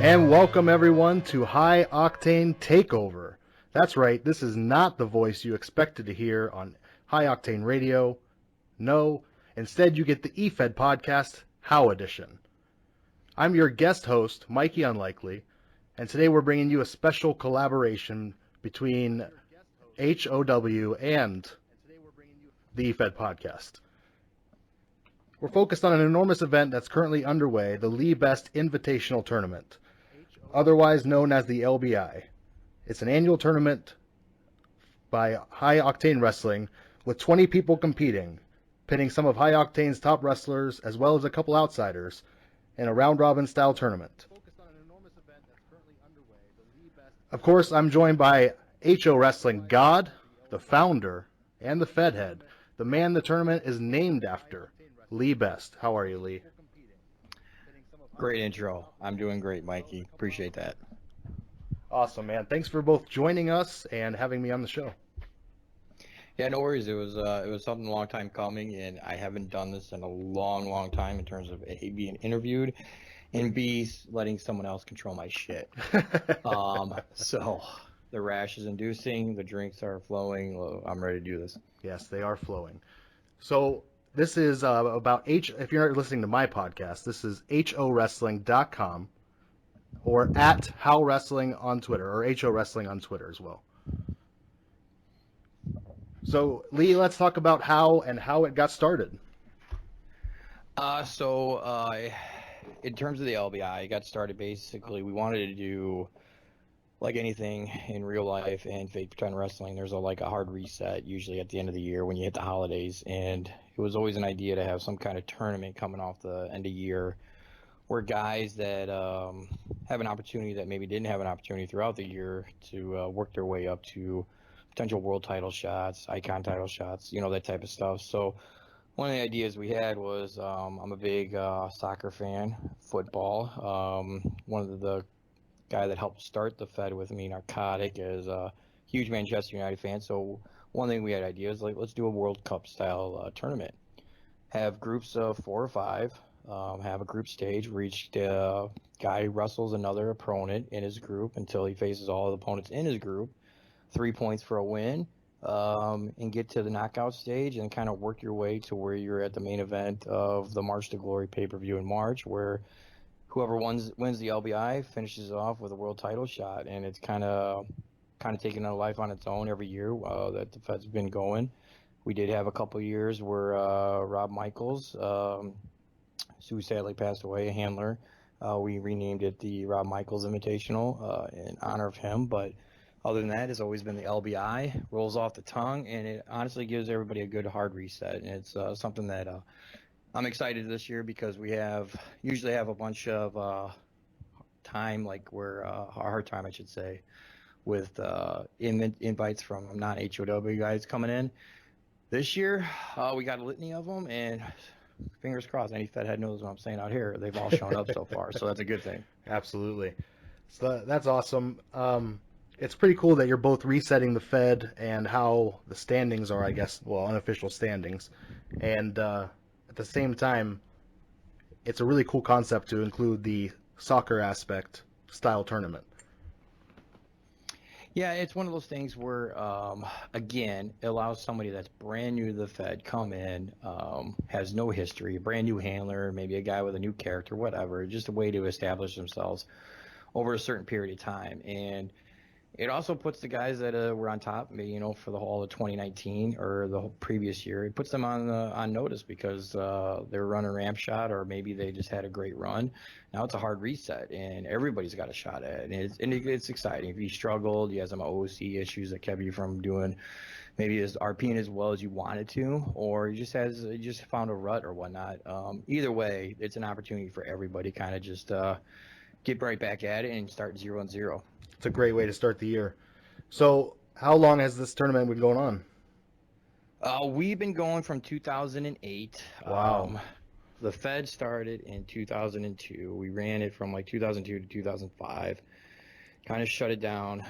And welcome everyone to High Octane Takeover. That's right, this is not the voice you expected to hear on High Octane Radio. No, instead you get the Efed podcast, How Edition. I'm your guest host, Mikey Unlikely, and today we're bringing you a special collaboration between HOW and the Efed podcast. We're focused on an enormous event that's currently underway, the Lee Best Invitational Tournament, otherwise known as the LBI. It's an annual tournament by High Octane Wrestling with 20 people competing, pitting some of High Octane's top wrestlers as well as a couple outsiders in a round-robin style tournament. Of course, I'm joined by HO Wrestling God, the founder, and the Fed head, the man the tournament is named after, Lee Best. How are you, Lee? Great intro. I'm doing great, Mikey. Appreciate that. Awesome, man. Thanks for both joining us and having me on the show. Yeah, no worries. It was something a long time coming, and I haven't done this in a long time in terms of A, being interviewed, and B, letting someone else control my shit. So the rash is inducing, the drinks are flowing. Well, I'm ready to do this. Yes, they are flowing. So this is about if you're listening to my podcast, this is HOWrestling.com or at How Wrestling on Twitter, or HO Wrestling on Twitter as well. So, Lee, let's talk about how it got started. In terms of the LBI, it got started basically, we wanted to do like anything in real life and fake pretend wrestling. There's a hard reset usually at the end of the year when you hit the holidays, and it was always an idea to have some kind of tournament coming off the end of year where guys that have an opportunity that maybe didn't have an opportunity throughout the year to work their way up to potential world title shots, icon title shots, that type of stuff. So one of the ideas we had was I'm a big soccer fan, football. One of the guy that helped start the Fed with me, Narcotic, is a huge Manchester United fan. So one thing we had ideas let's do a World Cup style tournament. Have groups of 4 or 5. Have a group stage where each guy wrestles another opponent in his group until he faces all the opponents in his group. 3 points for a win, and get to the knockout stage and kind of work your way to where you're at the main event of the March to Glory pay-per-view in March, where whoever wins the LBI finishes off with a world title shot. And it's kind of taking a life on its own every year that the Fed's been going. We did have a couple years where Rob Michaels, who sadly passed away, a handler, we renamed it the Rob Michaels Invitational in honor of him. But other than that, it's always been the LBI. Rolls off the tongue, and it honestly gives everybody a good hard reset. And it's something that I'm excited this year because we usually have a bunch of time, hard time, I should say, with invites from non-HOW guys coming in. This year, we got a litany of them, and fingers crossed, any Fed head knows what I'm saying out here. They've all shown up so far, so that's a good thing. Absolutely. So that's awesome. It's pretty cool that you're both resetting the Fed and how the standings are, I guess, well, unofficial standings. And at the same time, it's a really cool concept to include the soccer aspect style tournament. Yeah, it's one of those things where, again, it allows somebody that's brand new to the Fed come in, has no history, a brand new handler, maybe a guy with a new character, whatever, just a way to establish themselves over a certain period of time. And it also puts the guys that were on top, for the whole of 2019 or the whole previous year, it puts them on notice because they're running ramp shot, or maybe they just had a great run. Now it's a hard reset, and everybody's got a shot at it. And it's exciting. If you struggled, you had some OOC issues that kept you from doing maybe as RPing as well as you wanted to, or you just found a rut or whatnot. Either way, it's an opportunity for everybody to kind of just get right back at it and start 0-0. It's a great way to start the year. So, how long has this tournament been going on? We've been going from 2008. Wow. The Fed started in 2002. We ran it from 2002 to 2005. Kind of shut it down.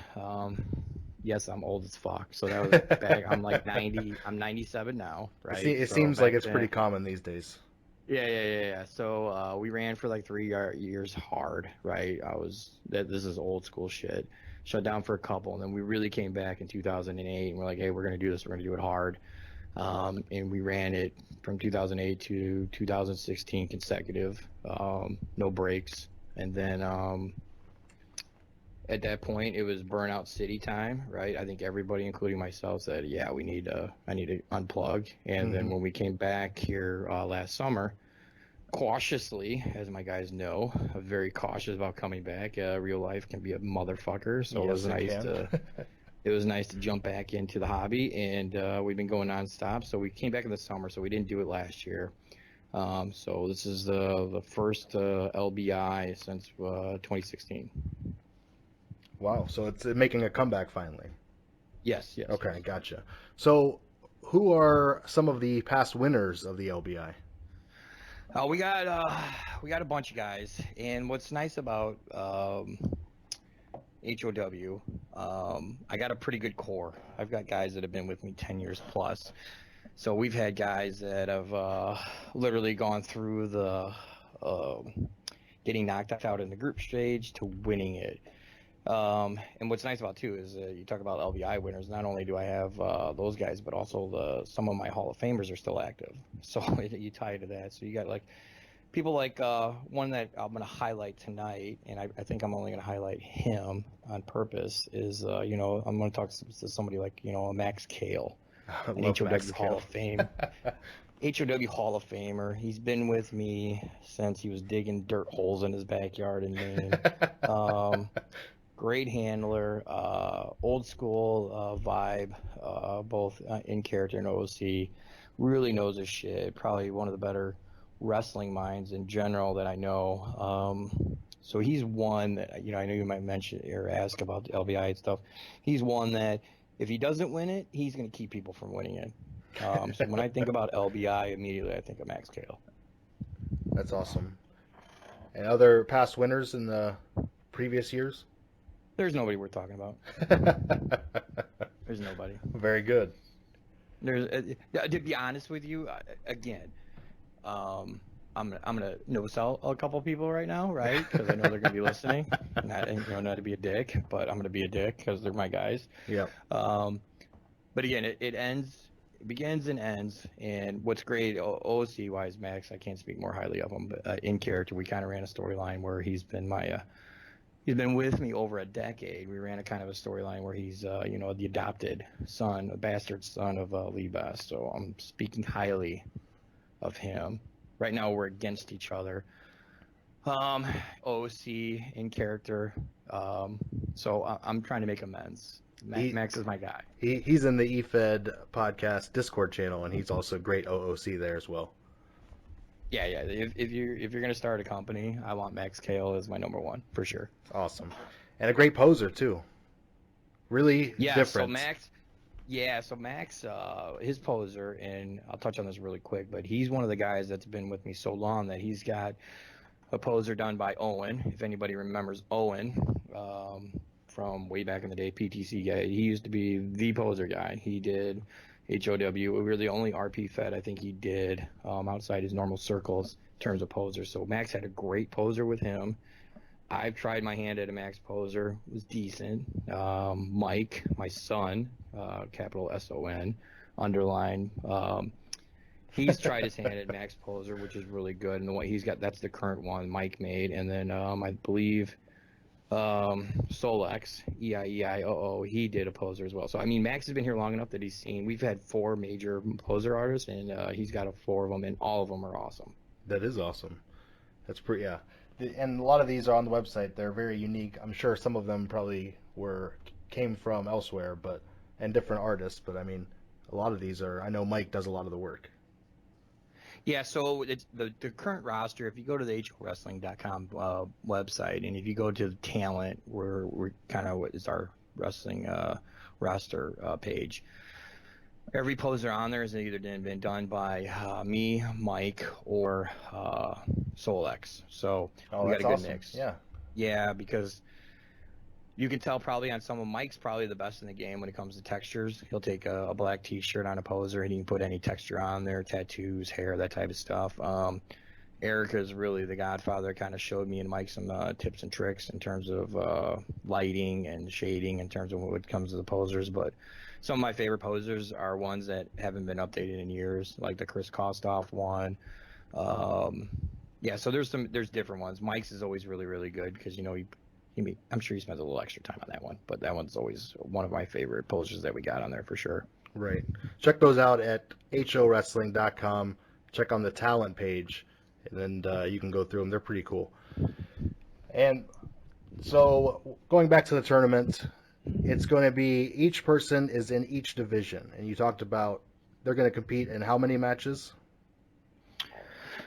Yes, I'm old as fuck. So that was back. I'm 90. I'm 97 now, right? It seems like it's pretty common these days. Yeah. So we ran for like 3 years hard, right? This is old school shit. Shut down for a couple, and then we really came back in 2008, and we're like, hey, we're gonna do this. We're gonna do it hard. And we ran it from 2008 to 2016 consecutive, no breaks. And then at that point, it was burnout city time, right? I think everybody, including myself, said, yeah, I need to unplug. And then Hmm. when we came back here last summer, cautiously, as my guys know, I'm very cautious about coming back. Real life can be a motherfucker, so Yes, it can. it was nice to jump back into the hobby, and we've been going nonstop. So we came back in the summer, so we didn't do it last year. So this is the first LBI since 2016. Wow, so it's making a comeback finally. Yes. Okay, gotcha. So, who are some of the past winners of the LBI? Uh, we got we got a bunch of guys, and what's nice about HOW, I got a pretty good core. I've got guys that have been with me 10 years plus. So we've had guys that have literally gone through the getting knocked out in the group stage to winning it. And what's nice about too is you talk about LBI winners. Not only do I have those guys, but also some of my Hall of Famers are still active. So you tie to that. So you got like people like one that I'm going to highlight tonight, and I think I'm only going to highlight him on purpose. Is I'm going to talk to somebody like a Max Kale, I an love Max HOW Hall Kill. of Fame. HOW Hall of Famer. He's been with me since he was digging dirt holes in his backyard in Maine. Um, Great handler, old school vibe, both in character and OC. Really knows his shit. Probably one of the better wrestling minds in general that I know. So he's one that I know you might mention or ask about the LBI and stuff. He's one that if he doesn't win it, he's going to keep people from winning it. So when I think about LBI, immediately I think of Max Kale. That's awesome. And other past winners in the previous years? There's nobody worth talking about. There's nobody. Very good. There's to be honest with you, again, I'm gonna no sell a couple people right now, right? Because I know they're gonna be listening. Not to be a dick, but I'm gonna be a dick because they're my guys. Yep. Um, but again, it begins and ends. And what's great, OC wise, Max, I can't speak more highly of him, but in character, we kind of ran a storyline where he's been with me over a decade. We ran a kind of a storyline where he's, the adopted son, a bastard son of Lee Best. So I'm speaking highly of him. Right now we're against each other. Um, OC in character. I'm trying to make amends. He, Max is my guy. he's in the Efed podcast Discord channel, and he's also great OOC there as well. Yeah. If you're gonna start a company, I want Max Kale as my number one for sure. Awesome. And a great poser, too. Really Yeah. So different. Max. Yeah, so Max, his poser, and I'll touch on this really quick, but he's one of the guys that's been with me so long that he's got a poser done by Owen. If anybody remembers Owen from way back in the day, PTC guy, he used to be the poser guy. He did HOW. We were the only RP Fed I think he did outside his normal circles in terms of poser. So Max had a great poser with him. I've tried my hand at a Max poser. It was decent. Mike, my son, capital SON, underline. He's tried his hand at Max poser, which is really good. And the one he's got, that's the current one Mike made. And then I believe Solex, EIEIOO, he did a poser as well. So, I mean, Max has been here long enough that we've had 4 major poser artists, and he's got 4 of them, and all of them are awesome. That is awesome. That's pretty, yeah. And a lot of these are on the website. They're very unique. I'm sure some of them probably came from elsewhere, and different artists. But I mean, a lot of these are. I know Mike does a lot of the work. Yeah, so it's the current roster, if you go to the HOWrestling.com website, and if you go to the talent, we're kind of what is our wrestling roster page. Every poser on there has either been done by me, Mike, or Solex. So we got That's a good awesome. mix. Yeah. Yeah, because You can tell probably on some of Mike's probably the best in the game when it comes to textures. He'll take a black T-shirt on a poser and he can put any texture on there, tattoos, hair, that type of stuff. Erica is really the godfather. Kind of showed me and Mike some tips and tricks in terms of lighting and shading in terms of when it comes to the posers. But some of my favorite posers are ones that haven't been updated in years, like the Chris Kostoff one. Um, yeah, so there's different ones. Mike's is always really really good because I'm sure he spends a little extra time on that one, but that one's always one of my favorite posters that we got on there for sure. Right. Check those out at howrestling.com. Check on the talent page, and then you can go through them. They're pretty cool. And so going back to the tournament, it's going to be each person is in each division, and you talked about they're going to compete in how many matches?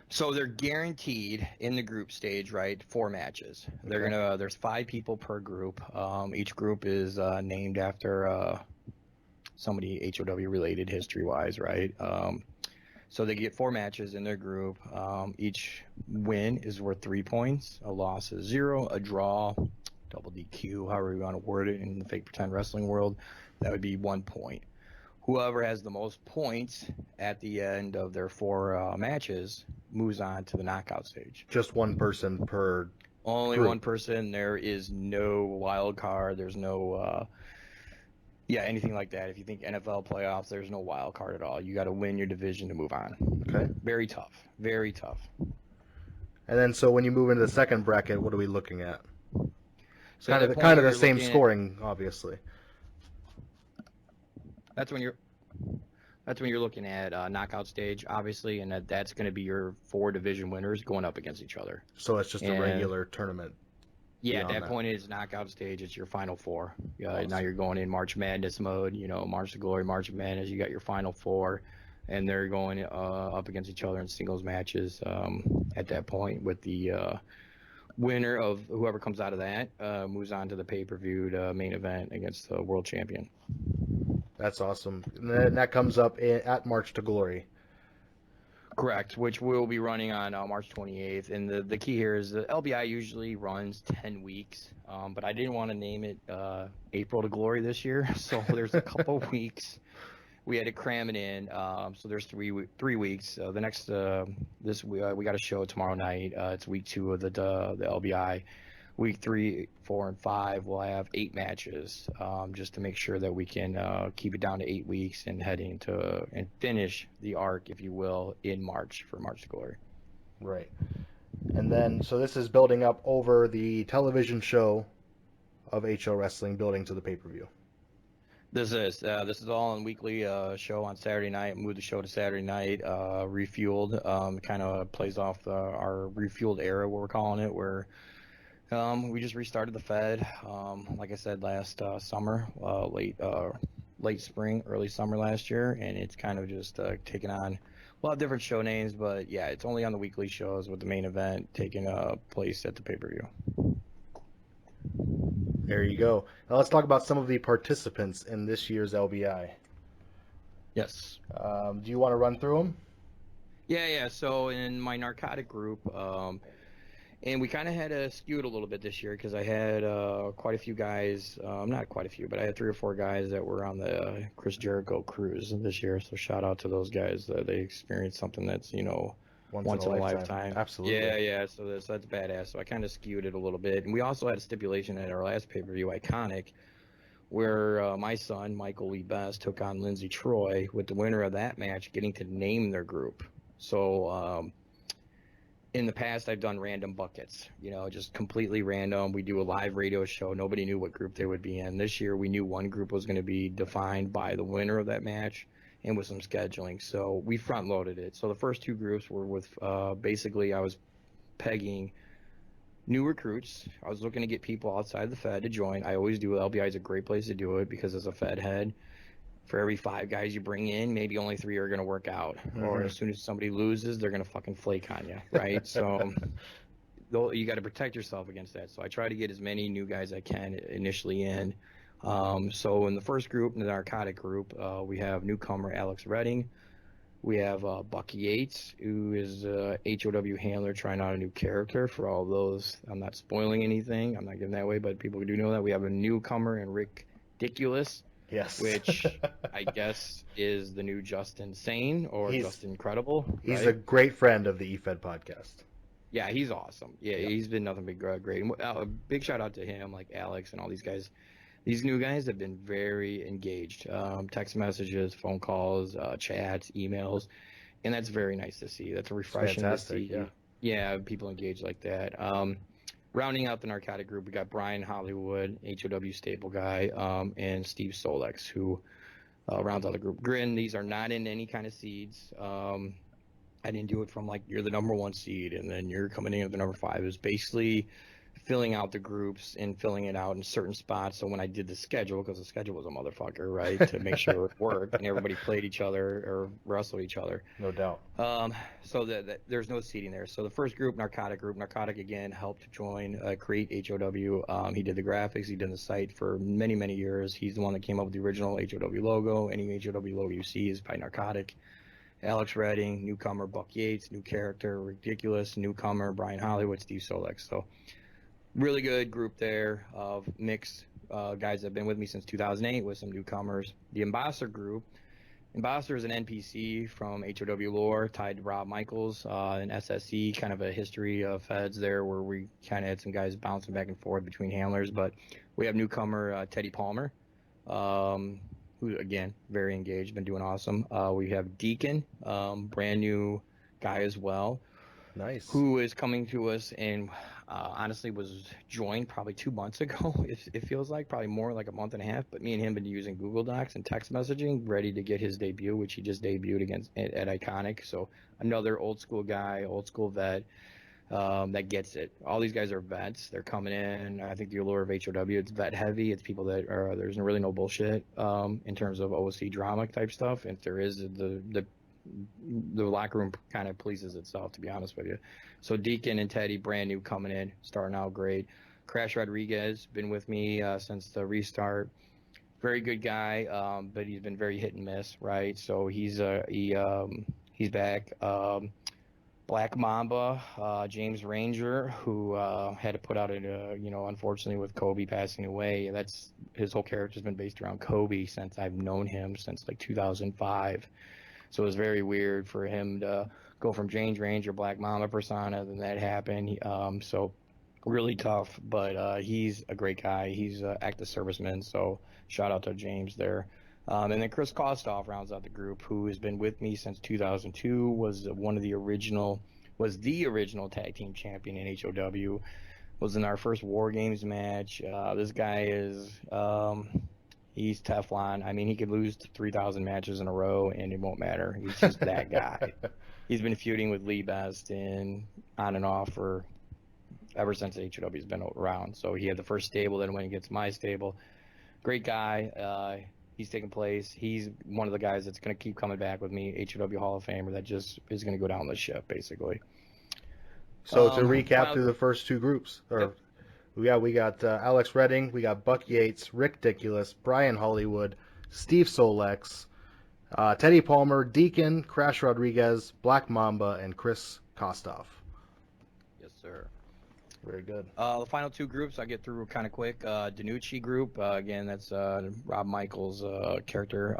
So they're guaranteed in the group stage, right? 4 matches. They're Okay. there's 5 people per group. Each group is named after somebody HOW related history wise, right? So they get 4 matches in their group. Each win is worth 3 points. A loss is 0. A draw, double DQ, however you want to word it in the fake pretend wrestling world, that would be 1 point. Whoever has the most points at the end of their 4 matches moves on to the knockout stage. Just one person per Only one group. person. There is no wild card. There's no anything like that. If you think NFL playoffs, there's no wild card at all. You got to win your division to move on. Okay. Very tough. Very tough. And then so when you move into the second bracket, what are we looking at? It's So at kind of that the point, kind of the you're same looking at scoring, obviously. that's when you're looking at knockout stage, obviously, and that's going to be your 4 division winners going up against each other. So it's just a And regular tournament yeah, at beyond that that. point it's knockout stage. It's your final 4. Now Awesome. you're going in March Madness mode. March to Glory, March Madness. You got your final 4, and they're going up against each other in singles matches. At that point, with the winner of whoever comes out of that moves on to the pay-per-view main event against the world champion. That's awesome. And then that comes up at March to Glory. Correct, which will be running on March 28th. And the key here is the LBI usually runs 10 weeks, but I didn't want to name it April to Glory this year, so there's a couple weeks. We had to cram it in, so there's 3 weeks. The next we got a show tomorrow night. It's week 2 of the LBI. Week 3, 4, and 5 we'll have 8 matches, just to make sure that we can keep it down to 8 weeks and head into and finish the arc, if you will, in March for March to Glory. Right. And then so this is building up over the television show of HO Wrestling, building to the pay-per-view. This is all on weekly show on Saturday night. Move the show to Saturday night. Refueled, kind of plays off our refueled era, what we're calling it, where we just restarted the Fed, like I said, last summer, late spring, early summer last year, and it's kind of just taken on a lot of different show names, but yeah, it's only on the weekly shows with the main event taking place at the pay-per-view. There you go. Now let's talk about some of the participants in this year's LBI. Yes. Do you want to run through them? Yeah. So in my narcotic group, and we kind of had to skew it a little bit this year because I had quite a few guys, not quite a few, but I had 3 or 4 guys that were on the Chris Jericho cruise this year. So shout out to those guys. They experienced something that's, once in a lifetime. Absolutely. Yeah. So that's badass. So I kind of skewed it a little bit. And we also had a stipulation at our last pay-per-view, Iconic, where my son, Michael Lee Best, took on Lindsey Troy, with the winner of that match getting to name their group. So in the past, I've done random buckets, just completely random. We do a live radio show. Nobody knew what group they would be in. This year, we knew one group was going to be defined by the winner of that match and with some scheduling. So we front loaded it. So the first 2 groups were with basically I was pegging new recruits. I was looking to get people outside the Fed to join. I always do. LBI is a great place to do it because as a Fed head, for every 5 guys you bring in, maybe only 3 are going to work out. Mm-hmm. Or as soon as somebody loses, they're going to fucking flake on you, right? So you got to protect yourself against that. So I try to get as many new guys I can initially in. So in the first group, in the narcotic group, we have newcomer Alex Redding. We have Bucky Yates, who is a HOW handler trying out a new character. For all those, I'm not spoiling anything. I'm not giving that away, but people do know that. We have a newcomer in Rick Ridiculous, Yes. which I guess is the new Justin Sane or Justin Incredible. He's right? a great friend of the Efed podcast. Yeah, he's awesome. Yeah, he's been nothing but great. And a big shout out to him, like Alex and all these guys. These new guys have been very engaged. Text messages, phone calls, chats, emails, and that's very nice to see. That's refreshing to see. Yeah, people engaged like that. Rounding out the narcotic group, we got Brian Hollywood, HOW staple guy, and Steve Solex, who rounds out the group. Grin, these are not in any kind of seeds. I didn't do it from like you're the number 1 seed and then you're coming in at the number 5. It was basically filling out the groups and filling it out in certain spots. So when I did the schedule, because the schedule was a motherfucker, right, to make sure it worked and everybody played each other or wrestled each other. No doubt. So that there's no seating there. So the first group, Narcotic again helped join, create HOW. He did the graphics, he did the site for many, many years. He's the one that came up with the original HOW logo. Any HOW logo you see is by Narcotic. Alex Redding, newcomer Buck Yates, new character Ridiculous, newcomer Brian Hollywood, Steve Solex. So really good group there of mixed guys that have been with me since 2008 with some newcomers. The Ambassador group. Ambassador is an NPC from HOW lore tied to Rob Michaels and SSE, kind of a history of feds there where we kind of had some guys bouncing back and forth between handlers. But we have newcomer Teddy Palmer, who, again, very engaged, been doing awesome. We have Deacon, brand new guy as well. Nice. Who is coming to us and honestly was joined probably 2 months ago. It feels like probably more like a month and a half. But me and him been using Google Docs and text messaging, ready to get his debut, which he just debuted against at Iconic. So another old school guy, old school vet. That gets it. All these guys are vets. They're coming in. I think the allure of HOW, it's vet heavy. It's people that are, there's really no bullshit in terms of OC drama type stuff. If there is, the locker room kind of pleases itself, to be honest with you. So Deacon and Teddy, brand new, coming in, starting out great. Crash Rodriguez, been with me since the restart. Very good guy, but he's been very hit and miss, right? So he's back. Black Mamba, James Ranger, who had to put out unfortunately with Kobe passing away. That's his whole character's been based around Kobe since I've known him since like 2005. So it was very weird for him to go from James Ranger, Black Mamba persona, then that happened. So really tough, but he's a great guy. He's an active serviceman, so shout out to James there. And then Chris Kostoff rounds out the group, who has been with me since 2002, was the original tag team champion in HOW, was in our first War Games match. This guy is, he's Teflon. I mean, he could lose 3,000 matches in a row and it won't matter. He's just that guy. He's been feuding with Lee Best and on and off for ever since HOW's been around. So he had the first stable, then went against my stable. Great guy. He's taking place. He's one of the guys that's going to keep coming back with me, HOW Hall of Famer, that just is going to go down the ship, basically. So to recap through the first 2 groups, we got Alex Redding, we got Buck Yates, Rick Ridiculous, Brian Hollywood, Steve Solex, Teddy Palmer, Deacon, Crash Rodriguez, Black Mamba, and Chris Kostoff. Yes, sir. Very good. The final 2 groups I get through kind of quick. Danucci group, again, that's Rob Michaels' character.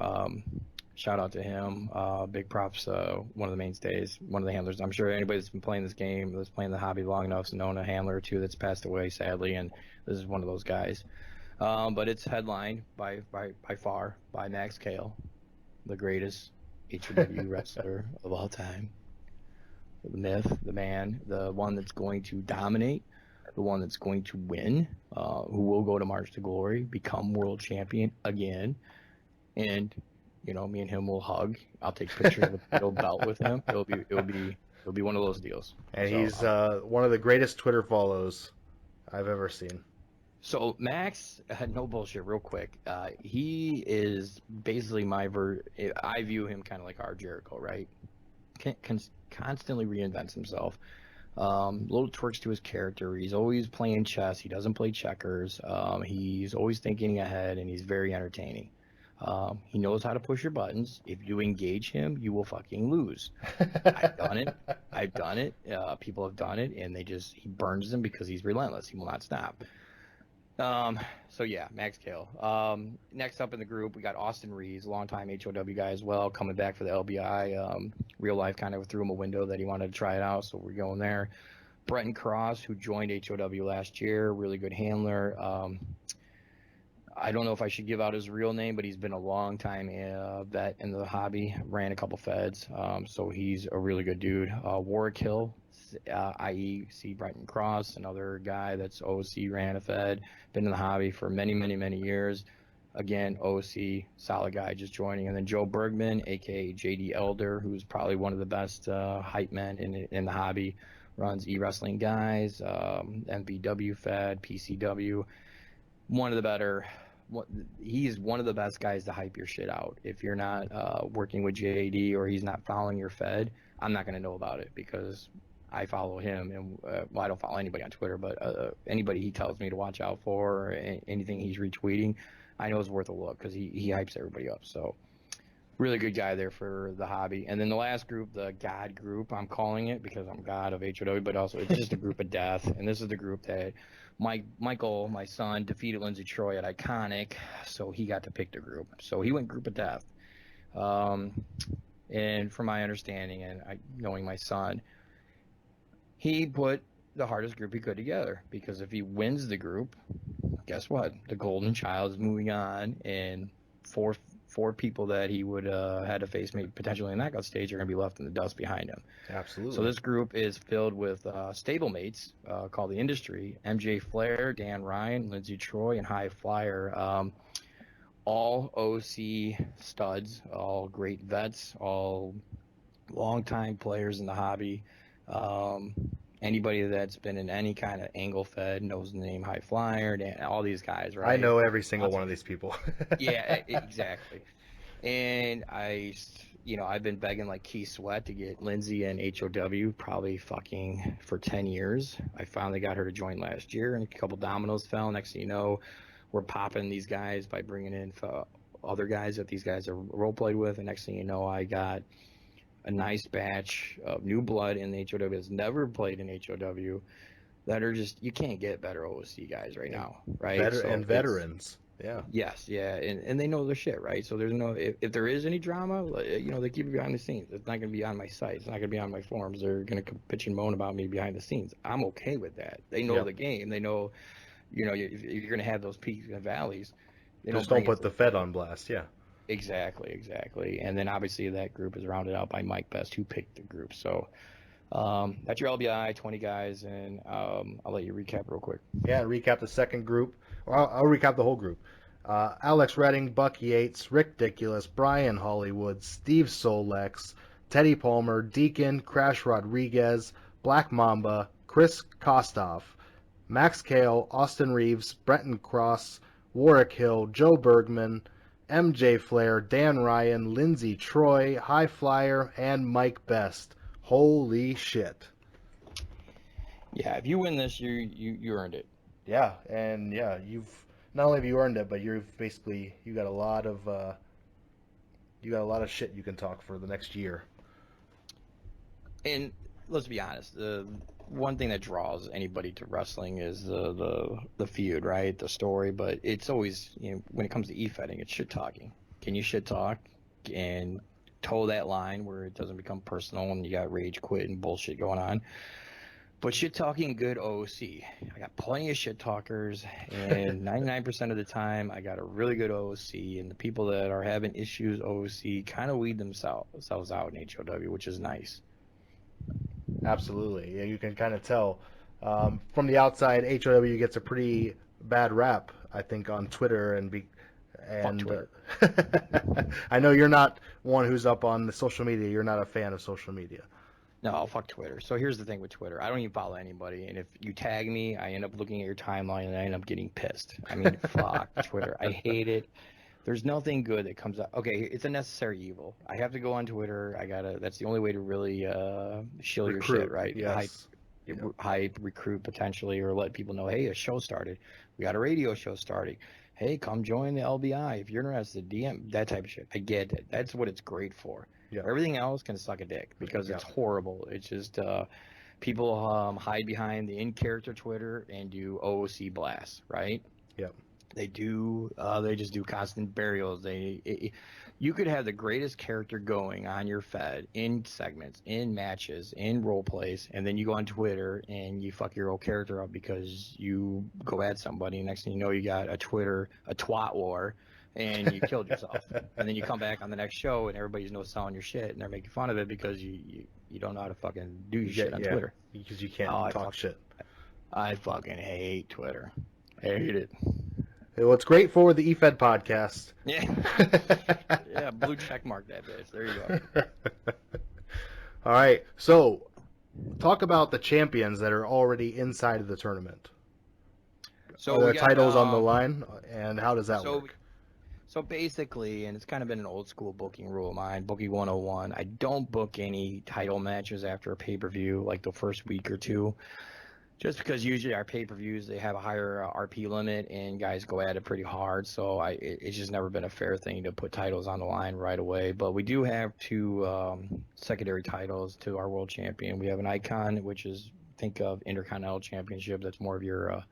Shout out to him. Big props. One of the mainstays, one of the handlers. I'm sure anybody that's been playing this game, that's playing the hobby long enough, has known a handler or 2 that's passed away, sadly, and this is one of those guys. But it's headlined by far by Max Cale, the greatest HOW wrestler of all time. The myth, the man, the one that's going to dominate, the one that's going to win, who will go to March to Glory, become world champion again, and me and him will hug. I'll take pictures of the title belt with him. It'll be one of those deals. And so, he's one of the greatest Twitter follows I've ever seen. So Max, no bullshit, real quick. He is basically I view him kind of like our Jericho, right? Constantly reinvents himself. Little twerks to his character. He's always playing chess. He doesn't play checkers. He's always thinking ahead, and he's very entertaining. He knows how to push your buttons. If you engage him, you will fucking lose. I've done it. I've done it. People have done it, and he burns them because he's relentless. He will not stop. So yeah, Max Kale. Next up in the group, we got Austin Reeves, longtime HOW guy as well, coming back for the LBI. Real life kind of threw him a window that he wanted to try it out, so we're going there. Bretton Cross, who joined HOW last year, really good handler. I don't know if I should give out his real name, but he's been a long time vet in the hobby, ran a couple feds, so he's a really good dude. Warwick Hill, i.e. C. Brenton Cross, another guy that's OC, ran a fed, been in the hobby for many, many, many years. Again, OC, solid guy, just joining. And then Joe Bergman, a.k.a. JD Elder, who's probably one of the best hype men in the hobby, runs e-wrestling guys, MVW fed, PCW. One of the better... He's one of the best guys to hype your shit out. If you're not working with JD or he's not following your fed, I'm not going to know about it because I follow him. And well, I don't follow anybody on Twitter, but anybody he tells me to watch out for or anything he's retweeting, I know is worth a look because he hypes everybody up. So really good guy there for the hobby. And then the last group, the God group, I'm calling it because I'm God of HOW, but also it's just a group of death. And this is the group that Michael, my son, defeated Lindsey Troy at Iconic, so he got to pick the group. So he went group of death. And from my understanding and knowing my son, he put the hardest group he could together because if he wins the group, guess what? The golden child is moving on, and four people that he would had to face maybe potentially in the knockout stage are going to be left in the dust behind him. Absolutely. So this group is filled with stablemates called the Industry, MJ Flair, Dan Ryan, Lindsey Troy, and High Flyer. All OC studs, all great vets, all longtime players in the hobby. Anybody that's been in any kind of angle fed knows the name High Flyer, all these guys, right? I know every single one of these people. Yeah, exactly. And I've been begging like Key Sweat to get Lindsay and HOW probably fucking for 10 years. I finally got her to join last year, and a couple dominoes fell. Next thing you know, we're popping these guys by bringing in other guys that these guys are role played with. And next thing you know, I got a nice batch of new blood in the HOW that's never played in HOW that are just, you can't get better OC guys right now, right? And veterans. Yeah. Yes, yeah, and they know their shit, right? So there's no, if there is any drama, they keep it behind the scenes. It's not going to be on my site. It's not going to be on my forums. They're going to bitch and moan about me behind the scenes. I'm okay with that. They know the game. They know, you're going to have those peaks and valleys. Just don't put the Fed on blast, yeah. Exactly. And then obviously that group is rounded out by Mike Best, who picked the group. So that's your LBI, 20 guys, and I'll let you recap real quick. Yeah, recap the second group. I'll recap the whole group. Alex Redding, Buck Yates, Rick Dickulus, Brian Hollywood, Steve Solex, Teddy Palmer, Deacon, Crash Rodriguez, Black Mamba, Chris Kostoff, Max Kale, Austin Reeves, Brenton Cross, Warwick Hill, Joe Bergman, MJ Flair, Dan Ryan, Lindsey Troy, High Flyer, and Mike Best. Holy shit. Yeah, if you win this, you earned it. Yeah, and yeah, you've not only have you earned it, but you got a lot of shit you can talk for the next year. And let's be honest, the one thing that draws anybody to wrestling is the feud, right? The story, but it's always, when it comes to e-fetting, it's shit talking. Can you shit talk and toe that line where it doesn't become personal and you got rage quit and bullshit going on? But shit talking good OOC. I got plenty of shit talkers, and 99% of the time I got a really good OOC, and the people that are having issues OOC kind of weed themselves out in HOW, which is nice. Absolutely. Yeah, you can kind of tell. From the outside, HOW gets a pretty bad rap, I think, on Twitter Fuck Twitter. I know you're not one who's up on the social media. You're not a fan of social media. No, fuck Twitter. So here's the thing with Twitter. I don't even follow anybody, and if you tag me, I end up looking at your timeline, and I end up getting pissed. I mean, fuck Twitter. I hate it. There's nothing good that comes out. Okay, it's a necessary evil. I have to go on Twitter. That's the only way to really shill your shit, right? Yes. Hype, recruit potentially, or let people know, hey, a show started. We got a radio show starting. hey, come join the LBI if you're interested. DM that type of shit. I get it. That's what it's great for. Yeah. Everything else can suck a dick because Yeah. it's horrible. It's just people hide behind the in-character Twitter and do OOC blasts, right? Yep. They do. They just do constant burials. You could have the greatest character going on your Fed in segments, in matches, in role plays, and then you go on Twitter and you fuck your old character up because you go at somebody. Next thing you know, you got a twat war, and you killed yourself. And then you come back on the next show and everybody's no selling your shit and they're making fun of it because you don't know how to fucking do your shit on Twitter. Because you can't Oh, talk shit. I fucking hate Twitter. Hate it. Well, it's great for the Efed podcast. Yeah. Yeah, blue check mark that bitch. There you go. All right. So, talk about the champions that are already inside of the tournament. So are there we got, titles on the line, and how does that work? So basically, and it's kind of been an old school booking rule of mine, booking 101, I don't book any title matches after a pay-per-view, like the first week or two. Just because usually our pay-per-views, they have a higher RP limit and guys go at it pretty hard. So it's just never been a fair thing to put titles on the line right away. But we do have two secondary titles to our world champion. We have an Icon, which is, think of Intercontinental Championship. That's more of your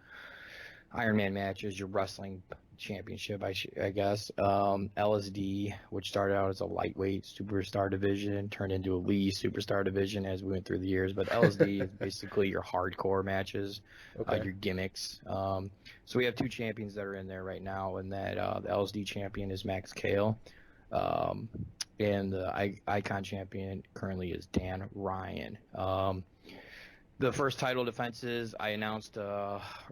Iron Man matches, your wrestling championship, I guess. LSD, which started out as a lightweight superstar division, turned into a Elite superstar division as we went through the years. But LSD is basically your hardcore matches, your gimmicks. So we have two champions that are in there right now, and that the LSD champion is Max Kale. And the Icon champion currently is Dan Ryan. The first title defenses I announced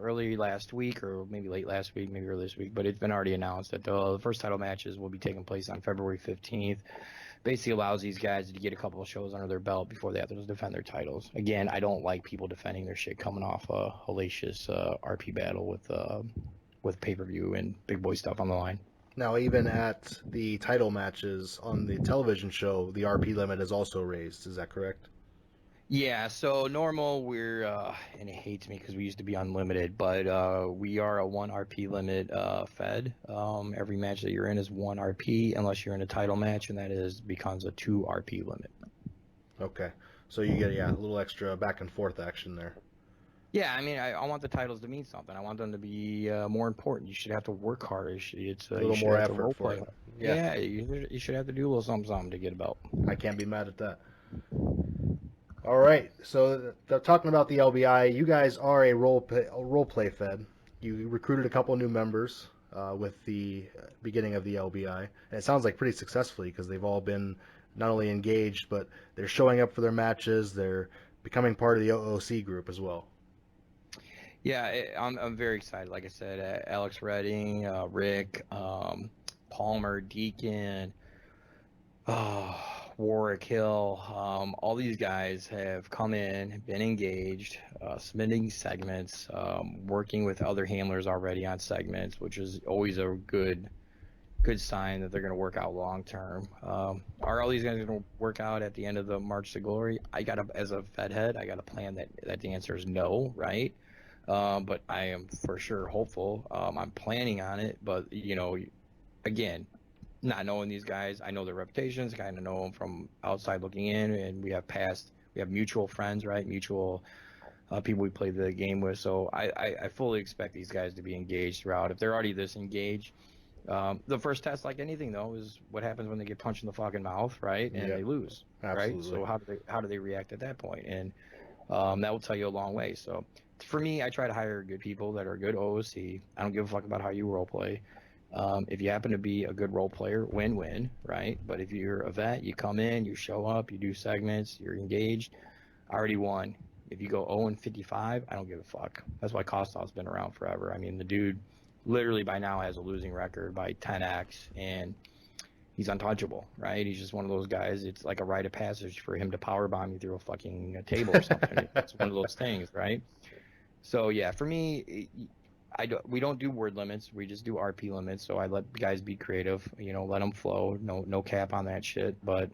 early last week, or maybe late last week, maybe early this week, but it's been already announced that the first title matches will be taking place on February 15th. Basically allows these guys to get a couple of shows under their belt before they have to defend their titles. Again, I don't like people defending their shit coming off a hellacious RP battle with pay-per-view and big boy stuff on the line. Now, even at the title matches on the television show, the RP limit is also raised. Is that correct? Yeah, so normal we're and it hates me because we used to be unlimited, but we are a 1 RP limit Fed. Every match that you're in is 1 RP unless you're in a title match, and that becomes a 2 RP limit. Okay, so you get a little extra back and forth action there. Yeah, I mean, I want the titles to mean something. I want them to be more important. You should have to work harder. It's a little more effort for it. Yeah, you should have to do a little something to get a belt. I can't be mad at that. All right, so they're talking about the LBI. You guys are a role play Fed. You recruited a couple new members with the beginning of the LBI, and it sounds like pretty successfully because they've all been not only engaged, but they're showing up for their matches. They're becoming part of the OOC group as well. Yeah, I'm very excited. Like I said, Alex Redding, Rick, Palmer, Deacon, Warwick Hill, all these guys have come in, been engaged, submitting segments, working with other handlers already on segments, which is always a good sign that they're going to work out long term. Are all these guys going to work out at the end of the March to Glory? As a Fed head, I got a plan that the answer is no, right? But I am for sure hopeful. I'm planning on it, but again, not knowing these guys, I know their reputations, kind of know them from outside looking in, and we have mutual friends, right? Mutual people we play the game with. So I fully expect these guys to be engaged throughout. If they're already this engaged, the first test, like anything though, is what happens when they get punched in the fucking mouth, right? And they lose, absolutely. Right? So how do they react at that point? And that will tell you a long way. So for me, I try to hire good people that are good OOC. I don't give a fuck about how you role play. If you happen to be a good role player, win-win, right? But if you're a vet, you come in, you show up, you do segments, you're engaged. I already won. If you go 0-55, I don't give a fuck. That's why Kostov's been around forever. I mean, the dude literally by now has a losing record by 10x, and he's untouchable, right? He's just one of those guys. It's like a rite of passage for him to powerbomb you through a fucking table or something. It's one of those things, right? So yeah, for me, we don't do word limits. We just do RP limits. So I let guys be creative, let them flow. No cap on that shit. But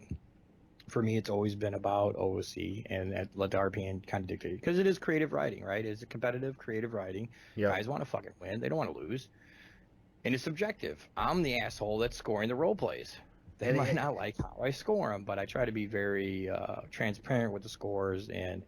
for me, it's always been about OOC and let the RP kind of dictate, because it is creative writing, right? It's a competitive creative writing. Guys want to fucking win. They don't want to lose. And it's subjective. I'm the asshole that's scoring the role plays. They And might not like how I score them, but I try to be very transparent with the scores. And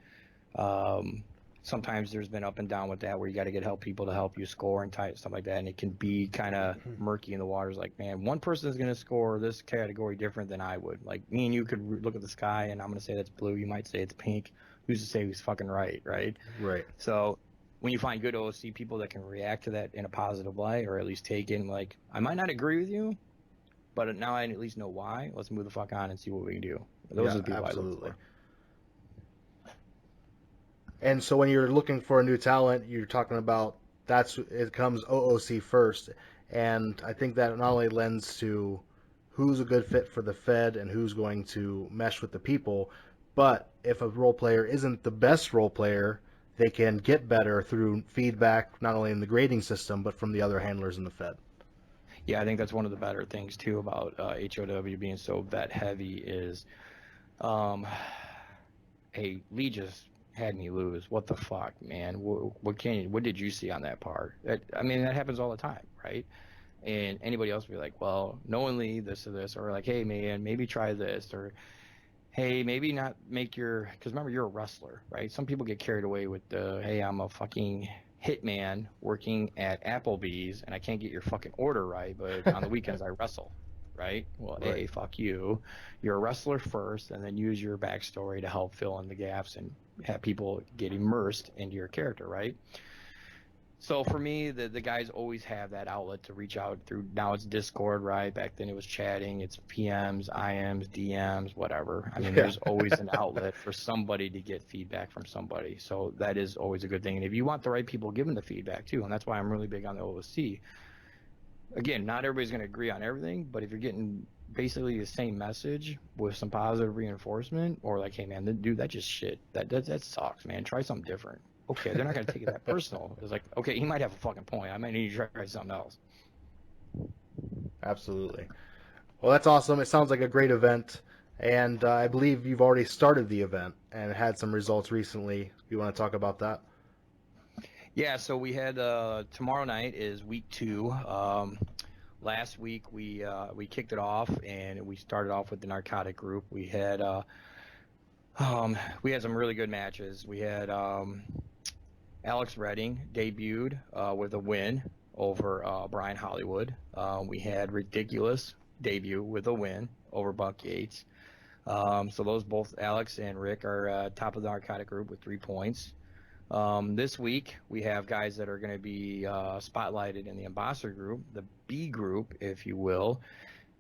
um, sometimes there's been up and down with that, where you got to get people to help you score and stuff like that. And it can be kind of murky in the waters. Like, man, one person is going to score this category different than I would. Like, me and you could look at the sky, and I'm going to say that's blue. You might say it's pink. Who's to say who's fucking right, right? right. So when you find good OC people that can react to that in a positive light, or at least take in, like, I might not agree with you, but now I at least know why. Let's move the fuck on and see what we can do. Those Yeah, are the people absolutely. I look for. And so when you're looking for a new talent, you're talking about it comes OOC first, and I think that not only lends to who's a good fit for the Fed and who's going to mesh with the people, but if a role player isn't the best role player, they can get better through feedback not only in the grading system but from the other handlers in the Fed. Yeah, I think that's one of the better things too about HOW being so vet heavy is, um, hey, Lee just had me lose. What the fuck, man? What did you see on that part? I mean, that happens all the time, right? And anybody else would be like, well, knowingly this or this, or like, hey man, maybe try this, or hey, maybe not make because remember, you're a wrestler, right? Some people get carried away with the, hey, I'm a fucking hitman working at Applebee's and I can't get your fucking order right, but on the weekends I wrestle, right? Well, Right. A, fuck you. You're a wrestler first, and then use your backstory to help fill in the gaps and have people get immersed into your character, right? So for me, the guys always have that outlet to reach out through. Now it's Discord, right? Back then it was chatting. It's PMs, IMs, DMs, whatever. I mean, Yeah. there's always an outlet for somebody to get feedback from somebody. So that is always a good thing. And if you want the right people giving the feedback too, and that's why I'm really big on the OOC. Again, not everybody's going to agree on everything, but if you're getting basically the same message with some positive reinforcement, or like, hey man, dude, that just shit. That sucks, man. Try something different. Okay, they're not going to take it that personal. It's like, okay, he might have a fucking point. I might need to try something else. Absolutely. Well, that's awesome. It sounds like a great event, and I believe you've already started the event and had some results recently. You want to talk about that? Yeah, so we had tomorrow night is week 2. Last week we kicked it off, and we started off with the narcotic group. We had some really good matches. We had Alex Redding debuted with a win over Brian Hollywood. We had Ridiculous debut with a win over Buck Yates. So those both, Alex and Rick, are top of the narcotic group with 3 points. This week we have guys that are going to be spotlighted in the ambassador group, the B group, if you will.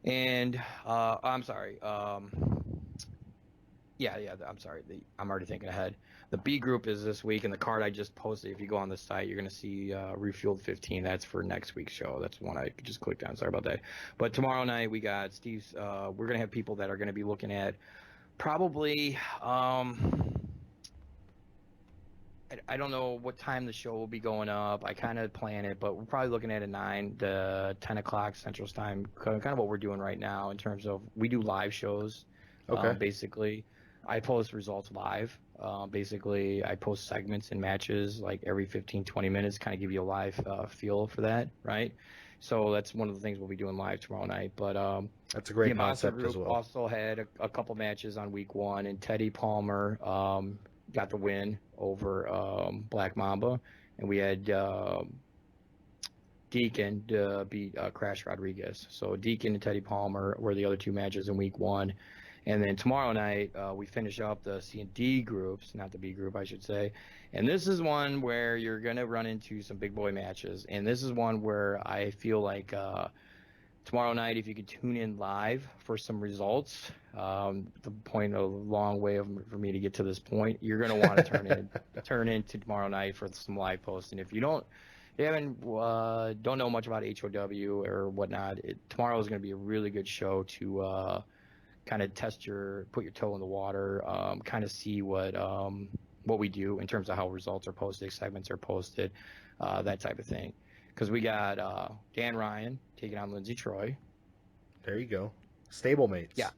And I'm sorry. I'm sorry. I'm already thinking ahead. The B group is this week, and the card I just posted, if you go on the site, you're going to see Refueled 15. That's for next week's show. That's one I just clicked on. Sorry about that. But tomorrow night, we got Steve's. We're going to have people that are going to be looking at probably. I don't know what time the show will be going up. I kind of plan it, but we're probably looking at a 9 to 10 o'clock Central Time, kind of what we're doing right now in terms of we do live shows. Okay. Basically, I post results live. Basically, I post segments and matches like every 15, 20 minutes, kind of give you a live feel for that, right? So that's one of the things we'll be doing live tomorrow night. But That's a the great ambassador concept as group well. also had a couple matches on week 1, and Teddy Palmer got the win over Black Mamba, and we had Deacon beat Crash Rodriguez. So Deacon and Teddy Palmer were the other 2 matches in week 1. And then tomorrow night, we finish up the C and D groups, not the B group, I should say. And this is one where you're going to run into some big boy matches. And this is one where I feel like tomorrow night, if you could tune in live for some results, the point a long way for me to get to this point, you're going to want to turn into tomorrow night for some live posting. If you don't know much about HOW or whatnot, tomorrow is going to be a really good show to kind of put your toe in the water, kind of see what we do in terms of how results are posted, segments are posted, that type of thing. Because we got Dan Ryan taking on Lindsey Troy. There you go. Stablemates. Yeah.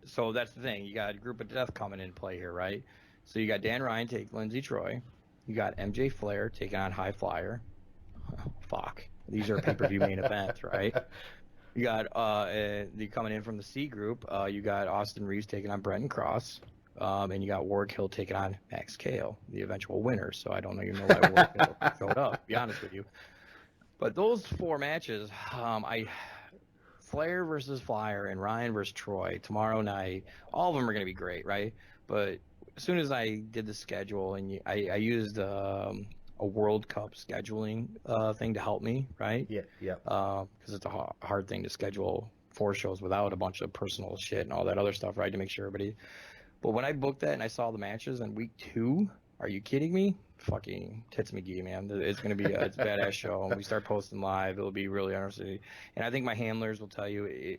So that's the thing. You got a group of death coming into play here, right? So you got Dan Ryan take Lindsey Troy. You got MJ Flair taking on High Flyer. Oh, fuck. These are pay-per-view main events, right? You got the coming in from the C group. You got Austin Reeves taking on Brenton Cross, and you got Warwick Hill taking on Max Kale, the eventual winner. So I don't even know why Warwick Hill showed up, to be honest with you. But those 4 matches, Flair versus Flyer and Ryan versus Troy tomorrow night. All of them are going to be great, right? But as soon as I did the schedule and I used a World Cup scheduling thing to help me, right? Yeah, yeah. Because it's a hard thing to schedule 4 shows without a bunch of personal shit and all that other stuff, right? To make sure everybody. But when I booked that and I saw the matches in week 2, are you kidding me? Fucking tits McGee, man. It's going to be it's a badass show. And we start posting live. It'll be really interesting. And I think my handlers will tell you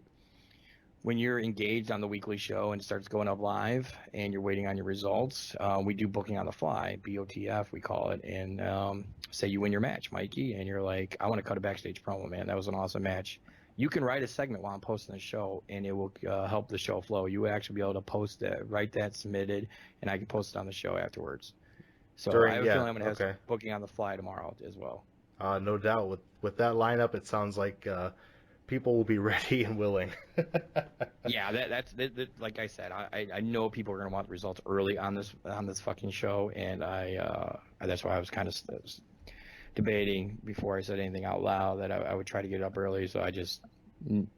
when you're engaged on the weekly show and it starts going up live and you're waiting on your results, we do booking on the fly, BOTF we call it. And say you win your match, Mikey, and you're like, I want to cut a backstage promo, man. That was an awesome match. You can write a segment while I'm posting the show, and it will help the show flow. You will actually be able to post that, write that, submit it, and I can post it on the show afterwards. So I have a feeling I'm going to have some booking on the fly tomorrow as well. No doubt. With that lineup, it sounds like people will be ready and willing. Yeah, that's like I said. I know people are going to want results early on this fucking show, and that's why I was kind of debating before I said anything out loud that I would try to get up early. So I just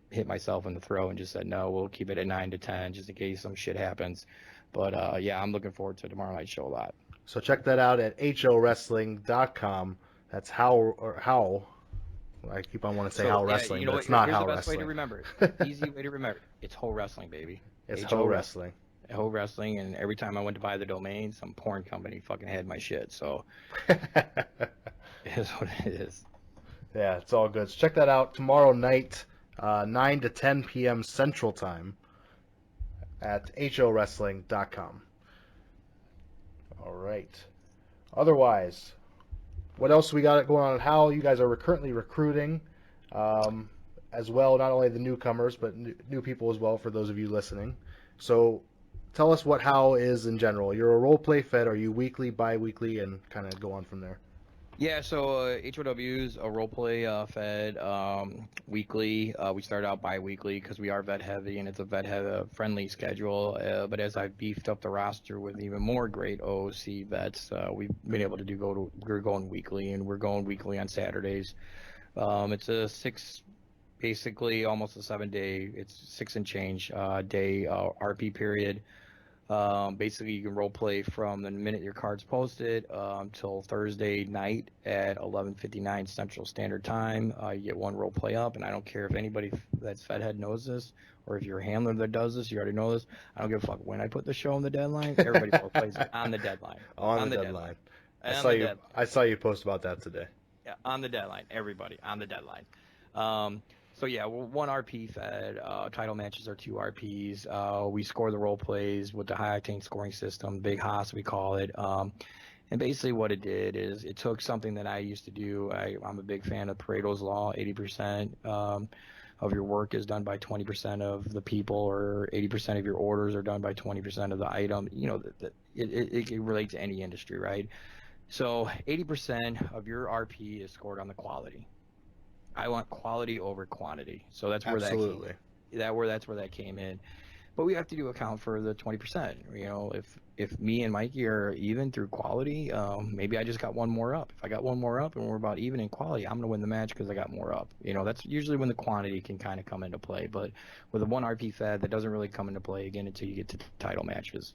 hit myself in the throat and just said no. We'll keep it at 9 to 10 just in case some shit happens. But yeah, I'm looking forward to tomorrow night's show a lot. So check that out at HOWrestling.com. That's how. I keep on wanting to say how wrestling, but it's not how wrestling. Here's the best way to remember it. Easy way to remember it. It's Ho Wrestling, baby. It's Ho Wrestling. Ho Wrestling, and every time I went to buy the domain, some porn company fucking had my shit. So it is what it is. Yeah, it's all good. So check that out tomorrow night, 9 to 10 p.m. Central Time at HOWrestling.com. All right. Otherwise, what else we got going on at How? You guys are currently recruiting as well, not only the newcomers, but new people as well for those of you listening. So tell us what How is in general. You're a role-play Fed. Are you weekly, bi-weekly, and kind of go on from there? Yeah, so HOW's a role-play Fed weekly. We start out bi-weekly because we are vet-heavy, and it's a vet-friendly schedule. But as I've beefed up the roster with even more great OOC vets, we've been able to we're going weekly, and we're going weekly on Saturdays. It's basically almost a 7-day, it's 6 and change day RP period. Basically, you can role play from the minute your card's posted till Thursday night at 11:59 Central Standard Time. You get 1 role play up, and I don't care if anybody that's Fedhead knows this, or if you're a handler that does this, you already know this. I don't give a fuck when I put the show on the deadline. Everybody role plays on the deadline. On the deadline. I saw you post about that today. Yeah, on the deadline. Everybody on the deadline. So yeah, we're 1 RP Fed. Title matches are 2 RPs. We score the role plays with the high octane scoring system, Big Haas we call it. And basically what it did is it took something that I used to do. I'm a big fan of Pareto's Law. 80% of your work is done by 20% of the people, or 80% of your orders are done by 20% of the item. You know, it can relate to any industry, right? So 80% of your RP is scored on the quality. I want quality over quantity. So that's where that's where that came in. But we have to account for the 20%. You know, if me and Mikey are even through quality, maybe I just got 1 more up. If I got 1 more up and we're about even in quality, I'm going to win the match because I got more up. You know, that's usually when the quantity can kind of come into play. But with a 1 RP Fed, that doesn't really come into play again until you get to title matches.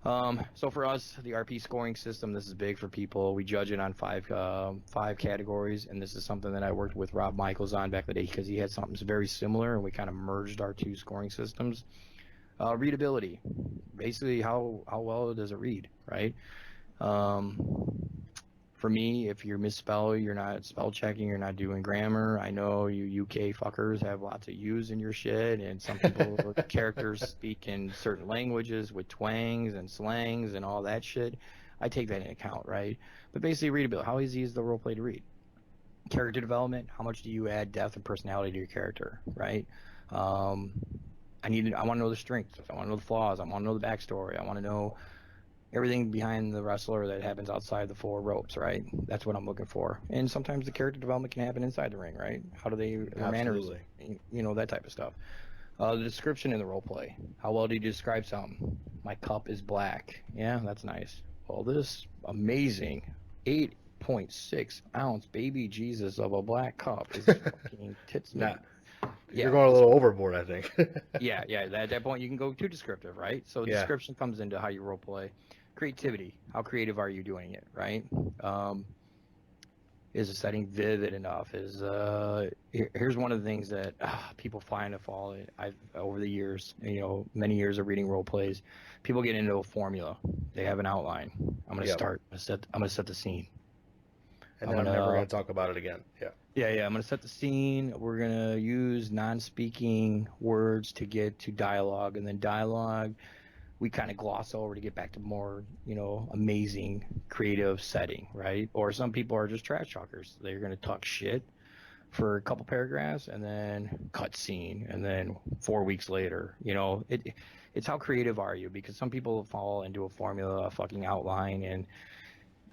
So for us, the RP scoring system, this is big for people. We judge it on 5 categories, and this is something that I worked with Rob Michaels on back in the day because he had something very similar, and we kind of merged our 2 scoring systems. Readability, basically how well does it read, right? For me, if you misspell, you're not spell checking, you're not doing grammar. I know you UK fuckers have lots of U's in your shit, and some people characters speak in certain languages with twangs and slangs and all that shit. I take that into account, right? But basically, readability. How easy is the role play to read? Character development. How much do you add depth and personality to your character, right? I want to know the strengths. I want to know the flaws. I want to know the backstory. I want to know everything behind the wrestler that happens outside the four ropes, right? That's what I'm looking for. And sometimes the character development can happen inside the ring, right? How do they, their manners, Absolutely. that type of stuff. The description in the role play. How well do you describe something? My cup is black. Yeah, that's nice. Well, this amazing 8.6 ounce baby Jesus of a black cup is fucking tits meat. Not, you're Yeah, going a little overboard, I think. yeah. At that point, you can go too descriptive, right? So Yeah. description comes into how you role play. Creativity. How creative are you doing it, right? Is the setting vivid enough? Here's one of the things that people find a fall. I've over the years, many years of reading role plays, people get into a formula. They have an outline. I'm gonna Yep. start. I'm gonna set the scene. And then I'm never going to talk about it again. Yeah. Yeah. I'm gonna set the scene. We're gonna use non-speaking words to get to dialogue, and then dialogue we kind of gloss over to get back to more, amazing creative setting, right? Or some people are just trash talkers. They're going to talk shit for a couple paragraphs and then cut scene, and then 4 weeks later, it's how creative are you? Because some people fall into a formula, a fucking outline, and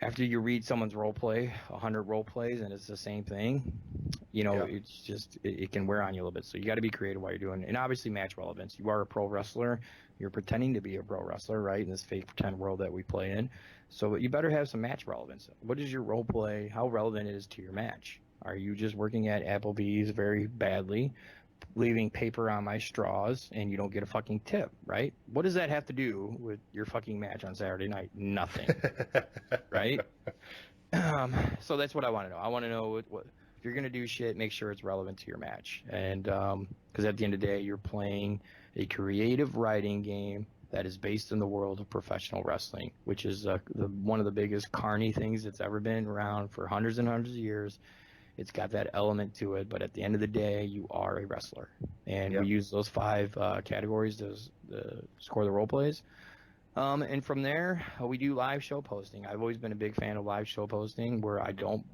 after you read someone's role play, 100 role plays, and it's the same thing, Yeah. it's just, it can wear on you a little bit. So you got to be creative while you're doing it. And obviously match relevance. You are a pro wrestler. You're pretending to be a pro wrestler, right? In this fake pretend world that we play in. So you better have some match relevance. What is your role play? How relevant it is to your match? Are you just working at Applebee's very badly, leaving paper on my straws, and you don't get a fucking tip, right? What does that have to do with your fucking match on Saturday night? Nothing, right? So that's what I want to know. I want to know what if you're gonna do shit, make sure it's relevant to your match, and because at the end of the day, you're playing a creative writing game that is based in the world of professional wrestling, which is one of the biggest carny things that's ever been around for hundreds and hundreds of years. It's got that element to it, but at the end of the day, you are a wrestler, and Yep. we use those 5 categories to score the role plays. And from there, we do live show posting. I've always been a big fan of live show posting, where I don't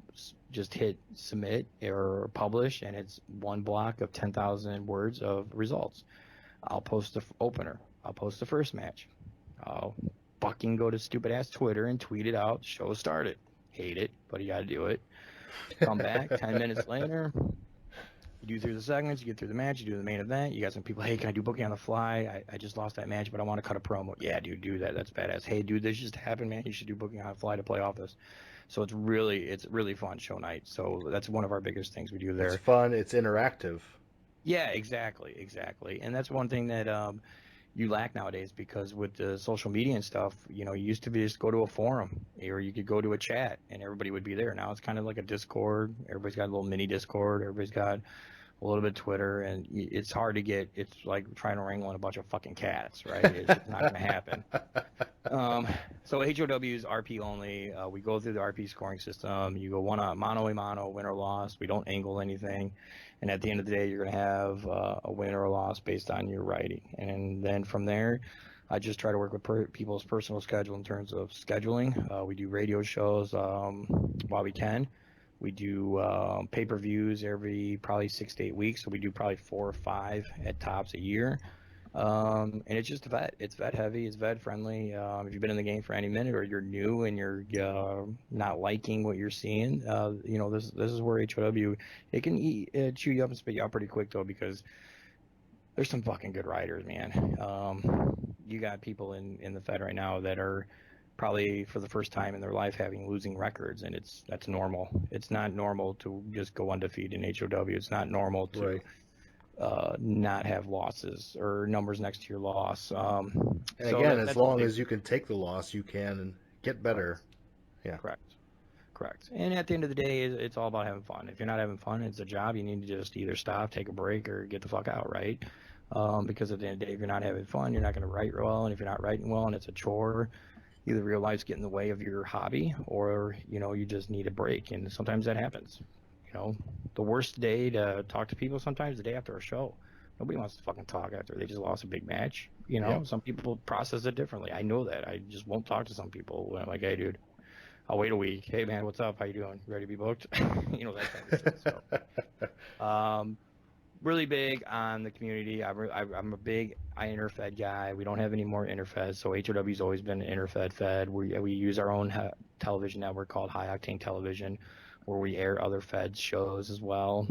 just hit submit or publish, and it's one block of 10,000 words of results. I'll post the opener. I'll post the first match. I'll fucking go to stupid ass Twitter and tweet it out. Show started. Hate it, but you got to do it. Come back 10 minutes later. You do through the segments, you get through the match, you do the main event. You got some people, hey, can I do booking on the fly? I just lost that match, but I want to cut a promo. Yeah, dude, do that. That's badass. Hey, dude, this just happened, man. You should do booking on the fly to play off this. So it's really fun show night. So that's one of our biggest things we do there. It's fun. It's interactive. Yeah, exactly. And that's one thing that you lack nowadays, because with the social media and stuff, you used to be just go to a forum, or you could go to a chat and everybody would be there. Now it's kind of like a Discord. Everybody's got a little mini Discord. Everybody's got a little bit of Twitter, and it's hard to get. It's like trying to wrangle in a bunch of fucking cats, right? It's just not going to happen. So HOW is RP only. We go through the RP scoring system. You go mano a mano, win or loss. We don't angle anything. And at the end of the day, you're going to have a win or a loss based on your writing. And then from there, I just try to work with people's personal schedule in terms of scheduling. We do radio shows while we can. We do pay-per-views every probably 6 to 8 weeks. So we do probably 4 or 5 at tops a year. And it's just vet. It's vet heavy. It's vet friendly. If you've been in the game for any minute, or you're new and you're not liking what you're seeing, this is where HOW, it can chew you up and spit you out pretty quick, though, because there's some fucking good writers, man. You got people in the Fed right now that are probably for the first time in their life having losing records, and that's normal. It's not normal to just go undefeated in HOW. It's not normal to Right. Not have losses or numbers next to your loss. And again, as long as you can take the loss, you can get better. Yeah. Correct. And at the end of the day, it's all about having fun. If you're not having fun, it's a job. You need to just either stop, take a break, or get the fuck out, right? Because at the end of the day, if you're not having fun, you're not going to write well. And if you're not writing well and it's a chore, either real life's getting in the way of your hobby, or, you just need a break. And sometimes that happens. The worst day to talk to people sometimes the day after a show. Nobody wants to fucking talk after they just lost a big match. Yep. Some people process it differently. I know that. I just won't talk to some people when I'm like, hey, dude, I'll wait a week. Hey, man, what's up? How you doing? You ready to be booked? That kind of stuff. So, really big on the community. I'm a big interfed guy. We don't have any more interfed, so HOW's always been an interfed fed. We use our own television network called High Octane Television, where we air other fed shows as well.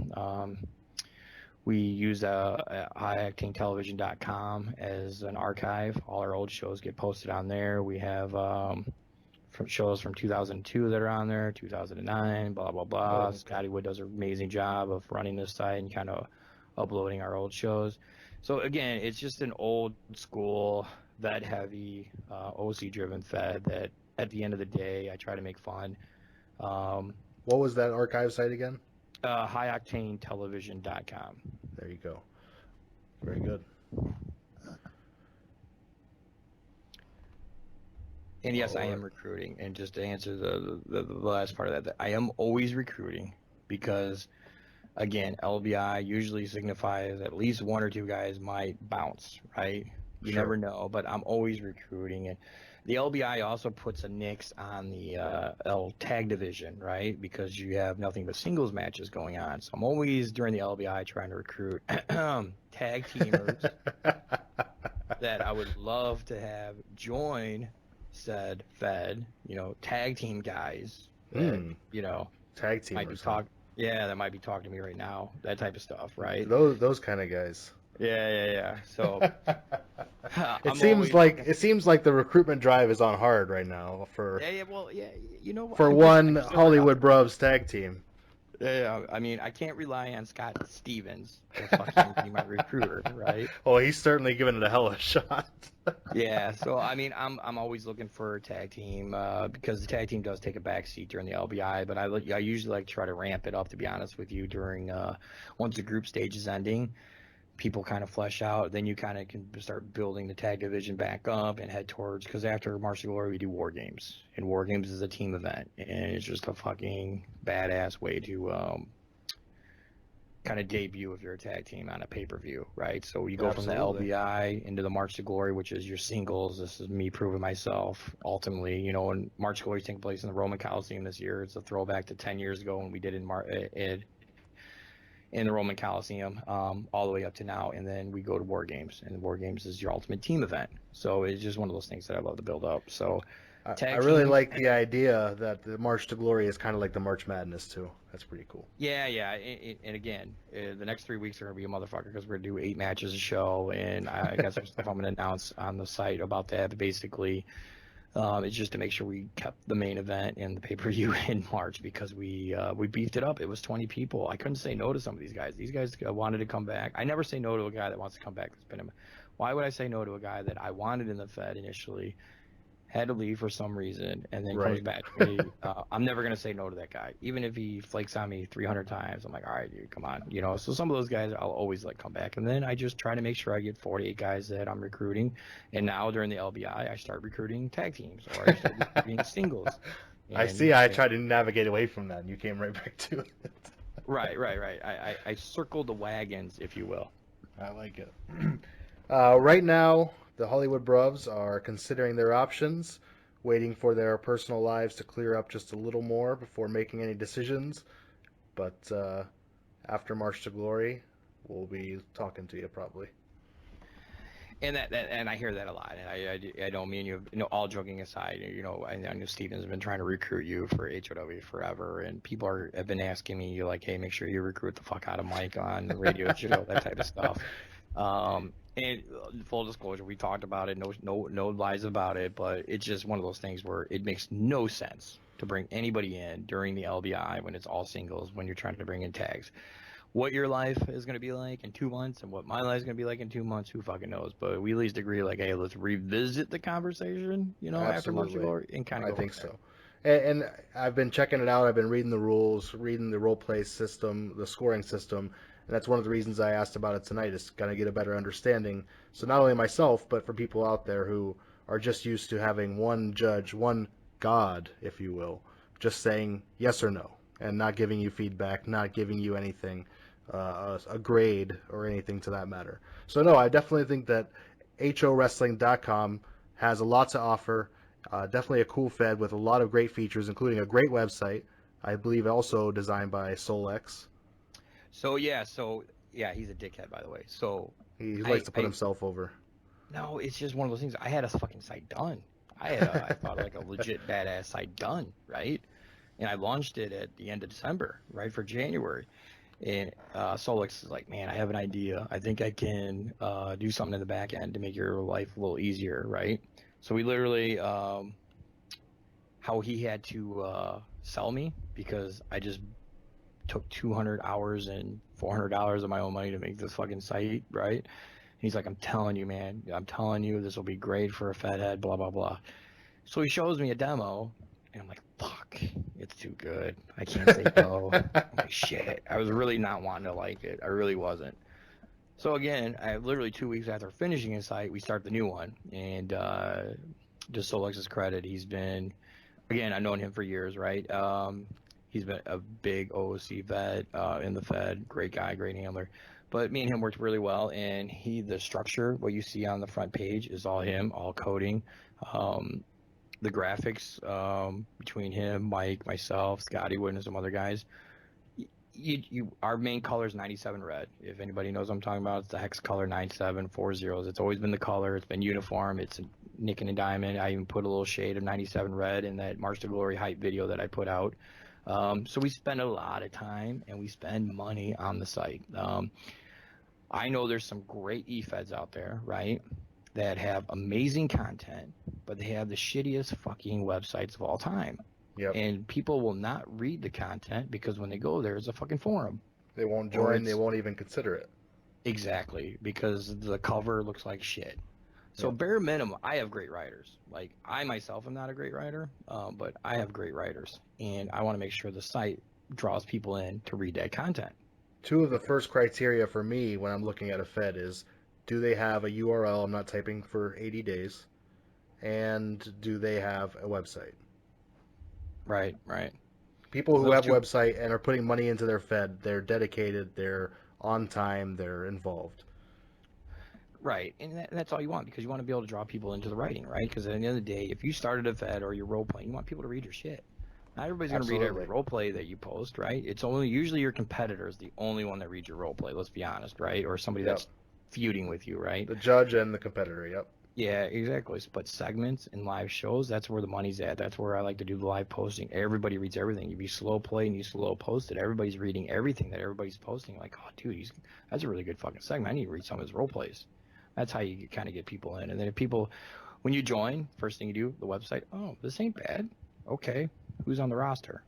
We use highoctanetelevision.com as an archive. All our old shows get posted on there. We have from shows from 2002 that are on there, 2009, blah blah blah. Oh, okay. Scotty Wood does an amazing job of running this site and kind of uploading our old shows. So again, it's just an old school, vet heavy, OC driven fed that at the end of the day I try to make fun. Um, What was that archive site again? highoctanetelevision.com. There you go. Very good. And yes, I am recruiting. And just to answer the last part of that, I am always recruiting because, again, LBI usually signifies at least one or two guys might bounce, right? You Sure. never know, but I'm always recruiting. And the LBI also puts a nix on the L tag division, right? Because you have nothing but singles matches going on. So I'm always, during the LBI, trying to recruit tag teamers that I would love to have join said fed, tag team guys that, Tag teamers. might be that might be talking to me right now, that type of stuff, right? Those kind of guys. Yeah. So it seems like the recruitment drive is on hard right now for for one Hollywood Bros tag team. Yeah, I mean, I can't rely on Scott Stevens to fucking be my recruiter, right? Oh, he's certainly giving it a hell of a shot. Yeah, so I mean, I'm always looking for a tag team because the tag team does take a back seat during the LBI, but I usually like to try to ramp it up, to be honest with you, during once the group stage is ending. People kind of flesh out, then you kind of can start building the tag division back up and head towards, because after March of Glory we do War Games, and War Games is a team event, and it's just a fucking badass way to kind of debut if you're a tag team on a pay-per-view, right? So you go Absolutely. from the LBI into the March to Glory, which is your singles. This is me proving myself ultimately, and March to Glory is taking place in the Roman Coliseum this year. It's a throwback to 10 years ago when we did in the Roman Coliseum, all the way up to now, and then we go to War Games, and War Games is your ultimate team event. So it's just one of those things that I love to build up. So I really like the idea that the March to Glory is kind of like the March Madness too. That's pretty cool. Yeah. And again, the next 3 weeks are gonna be a motherfucker because we're gonna do 8 matches a show, and I got some stuff I'm gonna announce on the site about that. But basically, it's just to make sure we kept the main event and the pay-per-view in March, because we beefed it up. It was 20 people. I couldn't say no to some of these guys. These guys wanted to come back. I never say no to a guy that wants to come back. Why would I say no to a guy that I wanted in the Fed initially, had to leave for some reason, and then comes back to me? I'm never going to say no to that guy. Even if he flakes on me 300 times, I'm like, all right, dude, come on. So some of those guys I'll always come back. And then I just try to make sure I get 48 guys that I'm recruiting. And now during the LBI, I start recruiting tag teams, or I start recruiting singles. I see. I tried to navigate away from that, and you came right back to it. Right. I circled the wagons, if you will. I like it. Right now, the Hollywood Brovs are considering their options, waiting for their personal lives to clear up just a little more before making any decisions. But after March to Glory, we'll be talking to you probably. And and I hear that a lot. And I don't mean you. All joking aside, I know Steven's been trying to recruit you for HOW forever, and people have been asking me, like, hey, make sure you recruit the fuck out of Mike on the radio show, that type of stuff. And full disclosure, we talked about it. No lies about it. But it's just one of those things where it makes no sense to bring anybody in during the LBI when it's all singles, when you're trying to bring in tags. What your life is going to be like in 2 months and what my life is going to be like in 2 months, who fucking knows? But we at least agree, like, hey, let's revisit the conversation, after March of Glory, and kind of I think so. And I've been checking it out. I've been reading the rules, reading the role play system, the scoring system, and that's one of the reasons I asked about it tonight, is kind of get a better understanding. So not only myself, but for people out there who are just used to having one judge, one God, if you will, just saying yes or no, and not giving you feedback, not giving you anything, a grade or anything to that matter. So no, I definitely think that HOWrestling.com has a lot to offer. Definitely a cool Fed with a lot of great features, including a great website. I believe also designed by Solex. So yeah, he's a dickhead, by the way. So He likes to put himself over. no, it's just one of those things. I had a fucking site done. I thought like a legit badass site done, right? And I launched it at the end of December, right for January. And Solix is like, man, I have an idea. I think I can do something in the back end to make your life a little easier, right? So we literally, how he had to sell me because I just took 200 hours and $400 of my own money to make this fucking site, right? He's like, I'm telling you, man, I'm telling you, this will be great for a fed head, blah, blah, blah. So he shows me a demo, and I'm like, fuck, it's too good. I can't say no. I'm like, shit. I was really not wanting to like it. I really wasn't. So again, I literally 2 weeks after finishing his site, we start the new one. And just Solex's credit, he's been, again, I've known him for years, right? He's been a big OOC vet in the Fed, great guy, great handler. But me and him worked really well, and the structure, what you see on the front page is all him, all coding. The graphics between him, Mike, myself, Scotty Wood, and some other guys. Our main color is 97 red. If anybody knows what I'm talking about, it's the hex color 9740. It's always been the color. It's been uniform. It's nickel and diamond. I even put a little shade of 97 red in that March to Glory hype video that I put out. So we spend a lot of time and we spend money on the site. I know there's some great eFeds out there, right, that have amazing content, but they have the shittiest fucking websites of all time. Yep. And people will not read the content because when they go there, it's a fucking forum. They won't join. They won't even consider it. Exactly, because the cover looks like shit. So bare minimum, I have great writers. Like, I myself am not a great writer, but I have great writers. And I want to make sure the site draws people in to read that content. Two of the first criteria for me when I'm looking at a Fed is, do they have a URL I'm not typing for 80 days? And do they have a website? Right, right. People who have a website and are putting money into their Fed, they're dedicated, they're on time, they're involved. Right, and that's all you want, because you want to be able to draw people into the writing, right? Because at the end of the day, if you started a Fed or you're role playing, you want people to read your shit. Not everybody's going to read every role play that you post, right? It's only usually your competitor is the only one that reads your role play. Let's be honest, right? Or somebody that's feuding with you, right? The judge and the competitor. Yep. Yeah, exactly. But segments and live shows, that's where the money's at. That's where I like to do the live posting. Everybody reads everything. You slow play and you slow post it. Everybody's reading everything that everybody's posting. Like, oh, dude, that's a really good fucking segment. I need to read some of his role plays. That's how you kind of get people in. And then if people, when you join, first thing you do, the website, oh, this ain't bad. Okay, who's on the roster?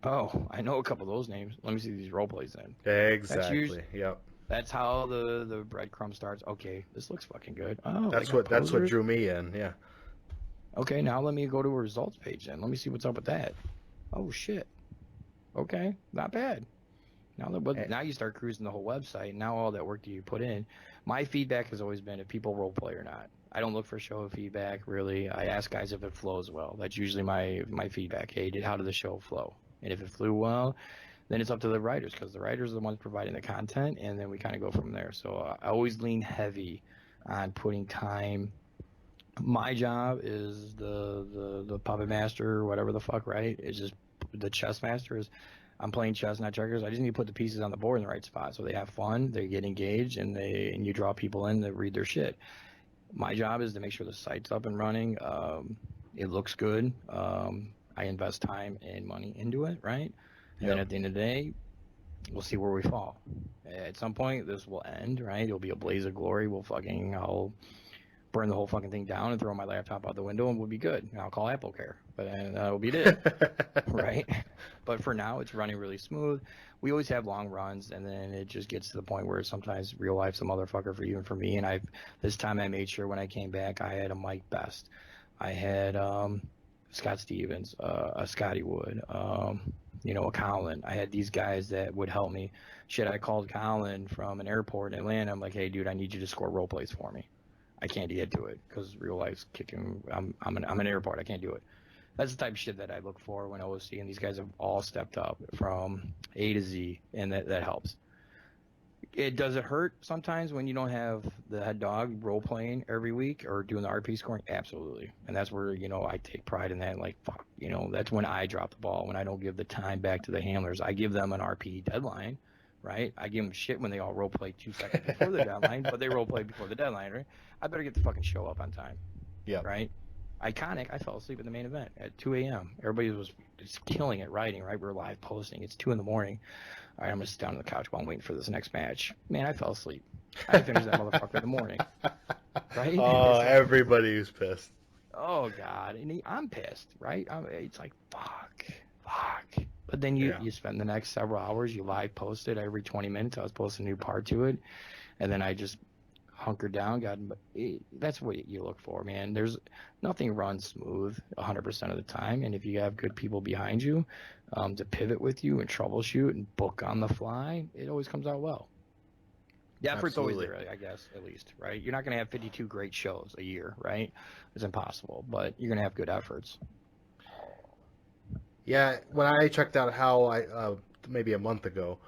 Oh, I know a couple of those names. Let me see these role plays then. Exactly. Yep. That's how the breadcrumb starts. Okay, this looks fucking good. Oh, that's what drew me in. Yeah. Okay, now let me go to a results page then. Let me see what's up with that. Oh shit. Okay, not bad. Now you start cruising the whole website. Now all that work that you put in. My feedback has always been if people role play or not. I don't look for show feedback really. I ask guys if it flows well. That's usually my feedback. Hey, how did the show flow? And if it flew well, then it's up to the writers, because the writers are the ones providing the content, and then we kind of go from there. So I always lean heavy on putting time. My job is the puppet master or whatever the fuck, right? It's just the chess master is I'm playing chess, not checkers. I just need to put the pieces on the board in the right spot so they have fun, they get engaged, and you draw people in that read their shit. My job is to make sure the site's up and running. It looks good. I invest time and money into it, right? And then at the end of the day, we'll see where we fall. At some point, this will end, right? It'll be a blaze of glory. I'll burn the whole fucking thing down and throw my laptop out the window, and we'll be good. And I'll call Apple Care, but that'll be it, right? But for now, it's running really smooth. We always have long runs, and then it just gets to the point where sometimes real life's a motherfucker for you and for me. And this time I made sure when I came back, I had a Mike Best. I had Scott Stevens, a Scotty Wood, a Colin. I had these guys that would help me. Shit, I called Colin from an airport in Atlanta. I'm like, hey, dude, I need you to score role plays for me. I can't get to it because real life's kicking. I'm an airport. I can't do it. That's the type of shit that I look for when OOC, and these guys have all stepped up from A to Z, and that helps. Does it hurt sometimes when you don't have the head dog role playing every week or doing the RP scoring? Absolutely. And that's where, I take pride in that. Like, fuck, that's when I drop the ball, when I don't give the time back to the handlers. I give them an RP deadline, right? I give them shit when they all role play 2 seconds before the deadline, but they role play before the deadline, right? I better get the fucking show up on time, Yeah. right? Iconic, I fell asleep in the main event at 2 a.m. Everybody was just killing it writing, right? We were live posting. It's 2 in the morning. All right, I'm going to sit down on the couch while I'm waiting for this next match. Man, I fell asleep. I finished that motherfucker in the morning, right? Oh, It's like, everybody was pissed. oh, God. And I'm pissed, right? It's like, fuck. But then you spend the next several hours, you live post it every 20 minutes. I was posting a new part to it. And then I just hunkered down. That's what you look for, man. There's nothing runs smooth 100% of the time. And if you have good people behind you to pivot with you and troubleshoot and book on the fly, it always comes out well. The effort's always there, I guess, at least, right? You're not going to have 52 great shows a year, right? It's impossible, but you're going to have good efforts. Yeah, when I checked out How maybe a month ago,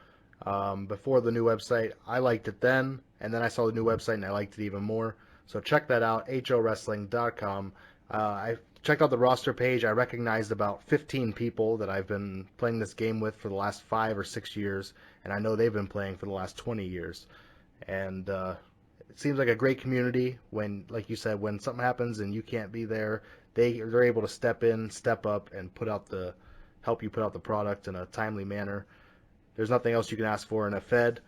before the new website, I liked it then, and then I saw the new website and I liked it even more. So check that out, howrestling.com. I checked out the roster page. I recognized about 15 people that I've been playing this game with for the last 5 or 6 years, and I know they've been playing for the last 20 years. And it seems like a great community. When, like you said, when something happens and you can't be there, they're able to step in, step up, and help you put out the product in a timely manner. There's nothing else you can ask for in Efed.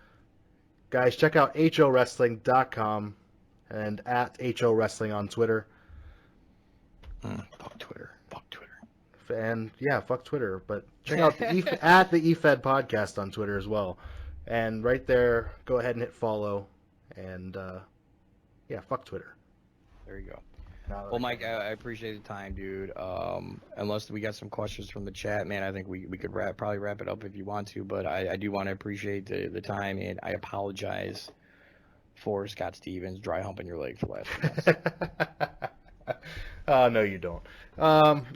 Guys, check out howrestling.com and at howrestling on Twitter. Fuck Twitter. And yeah, fuck Twitter. But check out at the Efed podcast on Twitter as well. And right there, go ahead and hit follow. And yeah, fuck Twitter. There you go. Well, Mike, I appreciate the time, dude. Unless we got some questions from the chat, man, I think we could probably wrap it up if you want to. But I do want to appreciate the time, and I apologize for Scott Stevens dry humping your leg for the last few months. No, you don't.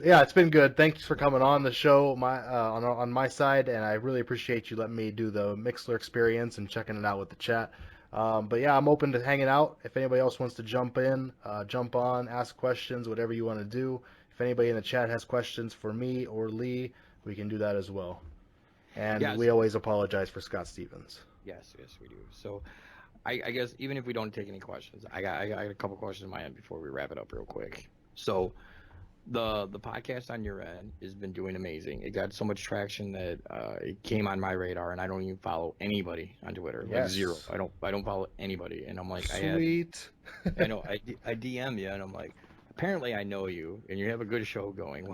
Yeah, it's been good. Thanks for coming on the show on my side, and I really appreciate you letting me do the Mixler experience and checking it out with the chat. But yeah, I'm open to hanging out. If anybody else wants to jump in, jump on, ask questions, whatever you want to do. If anybody in the chat has questions for me or Lee, we can do that as well. And we always apologize for Scott Stevens. Yes, we do. So I guess even if we don't take any questions, I got a couple questions in my end before we wrap it up real quick. So the podcast on your end has been doing amazing. It got so much traction that it came on my radar, and I don't even follow anybody on Twitter. Like zero. I don't follow anybody, and I'm like, sweet. I know. I DM you, and I'm like, apparently I know you, and you have a good show going.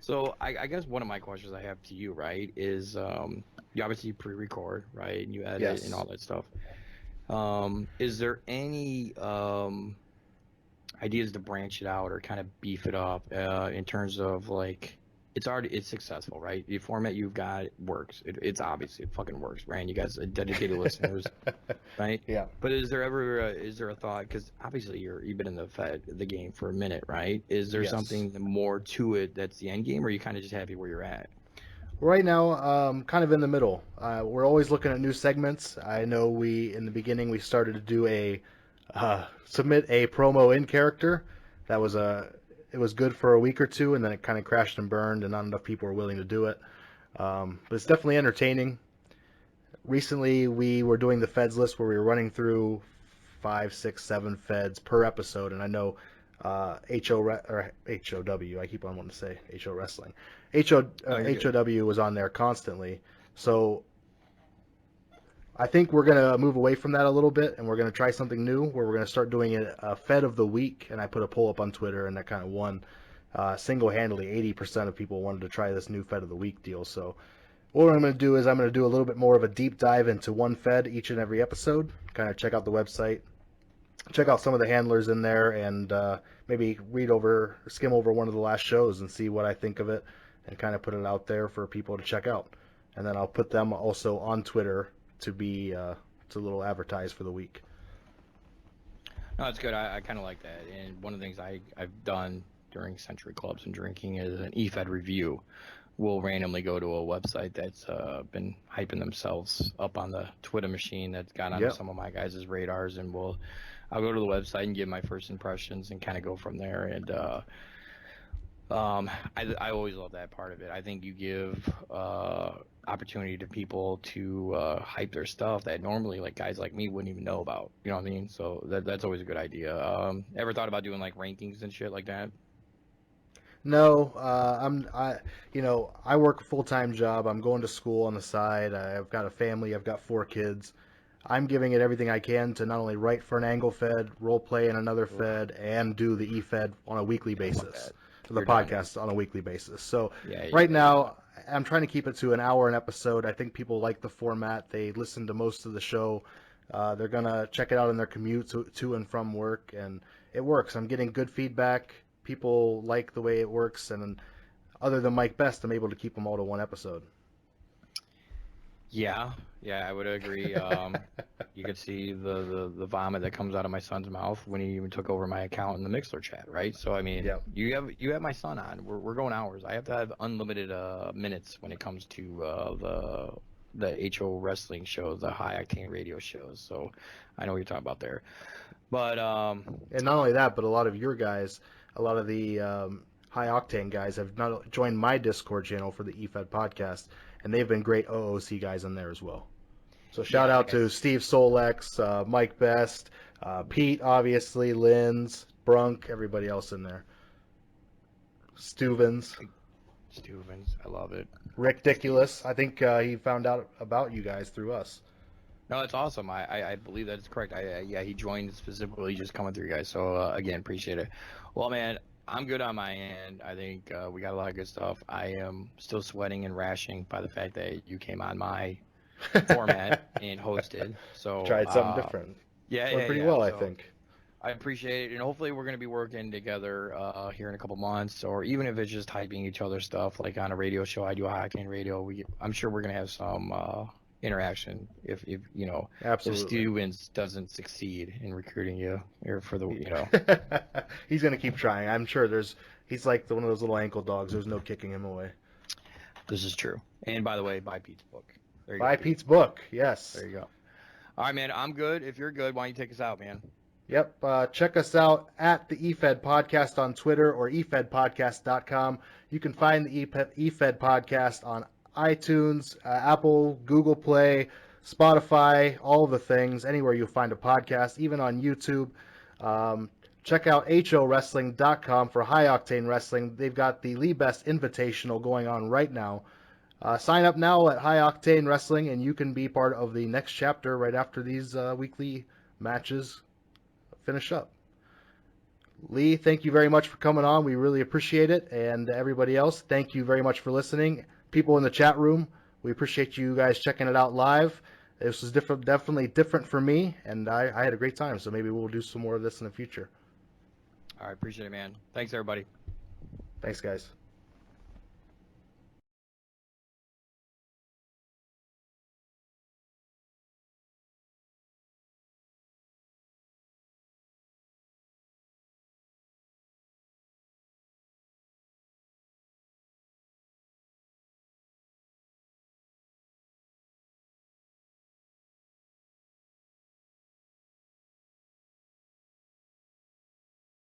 So I guess one of my questions I have to you, right, is you obviously pre-record, right, and you edit and all that stuff. Is there any ideas to branch it out or kind of beef it up in terms of like it's successful, right? The format you've got works. It's obviously it fucking works, right? And you guys are dedicated listeners, right? Yeah. But is there a thought? Because obviously you've been in the game for a minute, right? Is there something more to it that's the end game, or are you kind of just happy where you're at? Right now, kind of in the middle. We're always looking at new segments. I know in the beginning we started to do submit a promo in character. It was good for a week or two, and then it kind of crashed and burned, and not enough people were willing to do it. But it's definitely entertaining. Recently, we were doing the Feds list where we were running through 5, 6, 7 Feds per episode, and I know HOW, I keep on wanting to say HO Wrestling. HOW was on there constantly. So I think we're going to move away from that a little bit, and we're going to try something new where we're going to start doing a Fed of the Week, and I put a poll up on Twitter, and that kind of won single-handedly. 80% of people wanted to try this new Fed of the Week deal. So what I'm going to do is I'm going to do a little bit more of a deep dive into one Fed each and every episode, kind of check out the website, check out some of the handlers in there, and maybe skim over one of the last shows and see what I think of it, and kind of put it out there for people to check out. And then I'll put them also on Twitter to be to little advertised for the week. No, it's good. I kind of like that. And one of the things I've done during Century Clubs and Drinking is an Efed review. We'll randomly go to a website that's been hyping themselves up on the Twitter machine that's got on some of my guys' radars, and I'll go to the website and give my first impressions and kind of go from there. And I always love that part of it. I think you give opportunity to people to hype their stuff that normally like guys like me wouldn't even know about. You know what I mean? So that's always a good idea. Ever thought about doing like rankings and shit like that? No, I work a full time job. I'm going to school on the side. I've got a family. I've got 4 kids. I'm giving it everything I can to not only write for an angle fed, role play in another Oof, fed, and do the e-fed on a weekly yeah, fuck basis, that. the You're done. podcast on a weekly basis. So Yeah, right you're done. now, I'm trying to keep it to an hour an episode. I think people like the format. They listen to most of the show. They're gonna check it out in their commute to and from work, and it works. I'm getting good feedback. People like the way it works, and other than Mike Best, I'm able to keep them all to one episode. Yeah, yeah, I would agree. You could see the vomit that comes out of my son's mouth when he even took over my account in the Mixler chat, right? So I mean, Yep. you have my son on. We're going hours. I have to have unlimited minutes when it comes to the HO wrestling shows, the high octane radio shows. So I know what you're talking about there. But And not only that, but a lot of your guys, a lot of the high octane guys have not joined my Discord channel for the EFED podcast, and they've been great OOC guys in there as well. So shout yeah, out like to Steve Solex, Mike Best, Pete, obviously, Linz, Brunk, everybody else in there. Stuvens, Stevens, I love it. Rick Steve. Diculous. I think he found out about you guys through us. No, that's awesome. I believe that's correct. Yeah, he joined specifically just coming through, guys. So again, appreciate it. Well, man, I'm good on my end. I think we got a lot of good stuff. I am still sweating and rashing by the fact that you came on my format and hosted. So Tried something different. yeah, Went yeah, pretty yeah. well, I So think. I appreciate it, and hopefully we're gonna be working together here in a couple months, or even if it's just typing each other stuff like on a radio show. I do a hacking radio. I'm sure we're gonna have some interaction if if Absolutely. Stevens doesn't succeed in recruiting you or for the He's gonna keep trying. I'm sure he's like one of those little ankle dogs. There's no kicking him away. This is true. And by the way, buy Pete's book. There you go, Buy Pete. Pete's book. Yes. There you go. All right, man. I'm good. If you're good, why don't you take us out, man? Yep. Check us out at the EFED Podcast on Twitter or efedpodcast.com. You can find the EFED Podcast on iTunes, Apple, Google Play, Spotify, all the things, anywhere you'll find a podcast, even on YouTube. Check out HOWrestling.com for high octane wrestling. They've got the Lee Best Invitational going on right now. Sign up now at High Octane Wrestling, and you can be part of the next chapter right after these weekly matches finish up. Lee, thank you very much for coming on. We really appreciate it. And everybody else, thank you very much for listening. People in the chat room, we appreciate you guys checking it out live. This was definitely different for me, and I had a great time. So maybe we'll do some more of this in the future. All right, appreciate it, man. Thanks, everybody. Thanks, guys.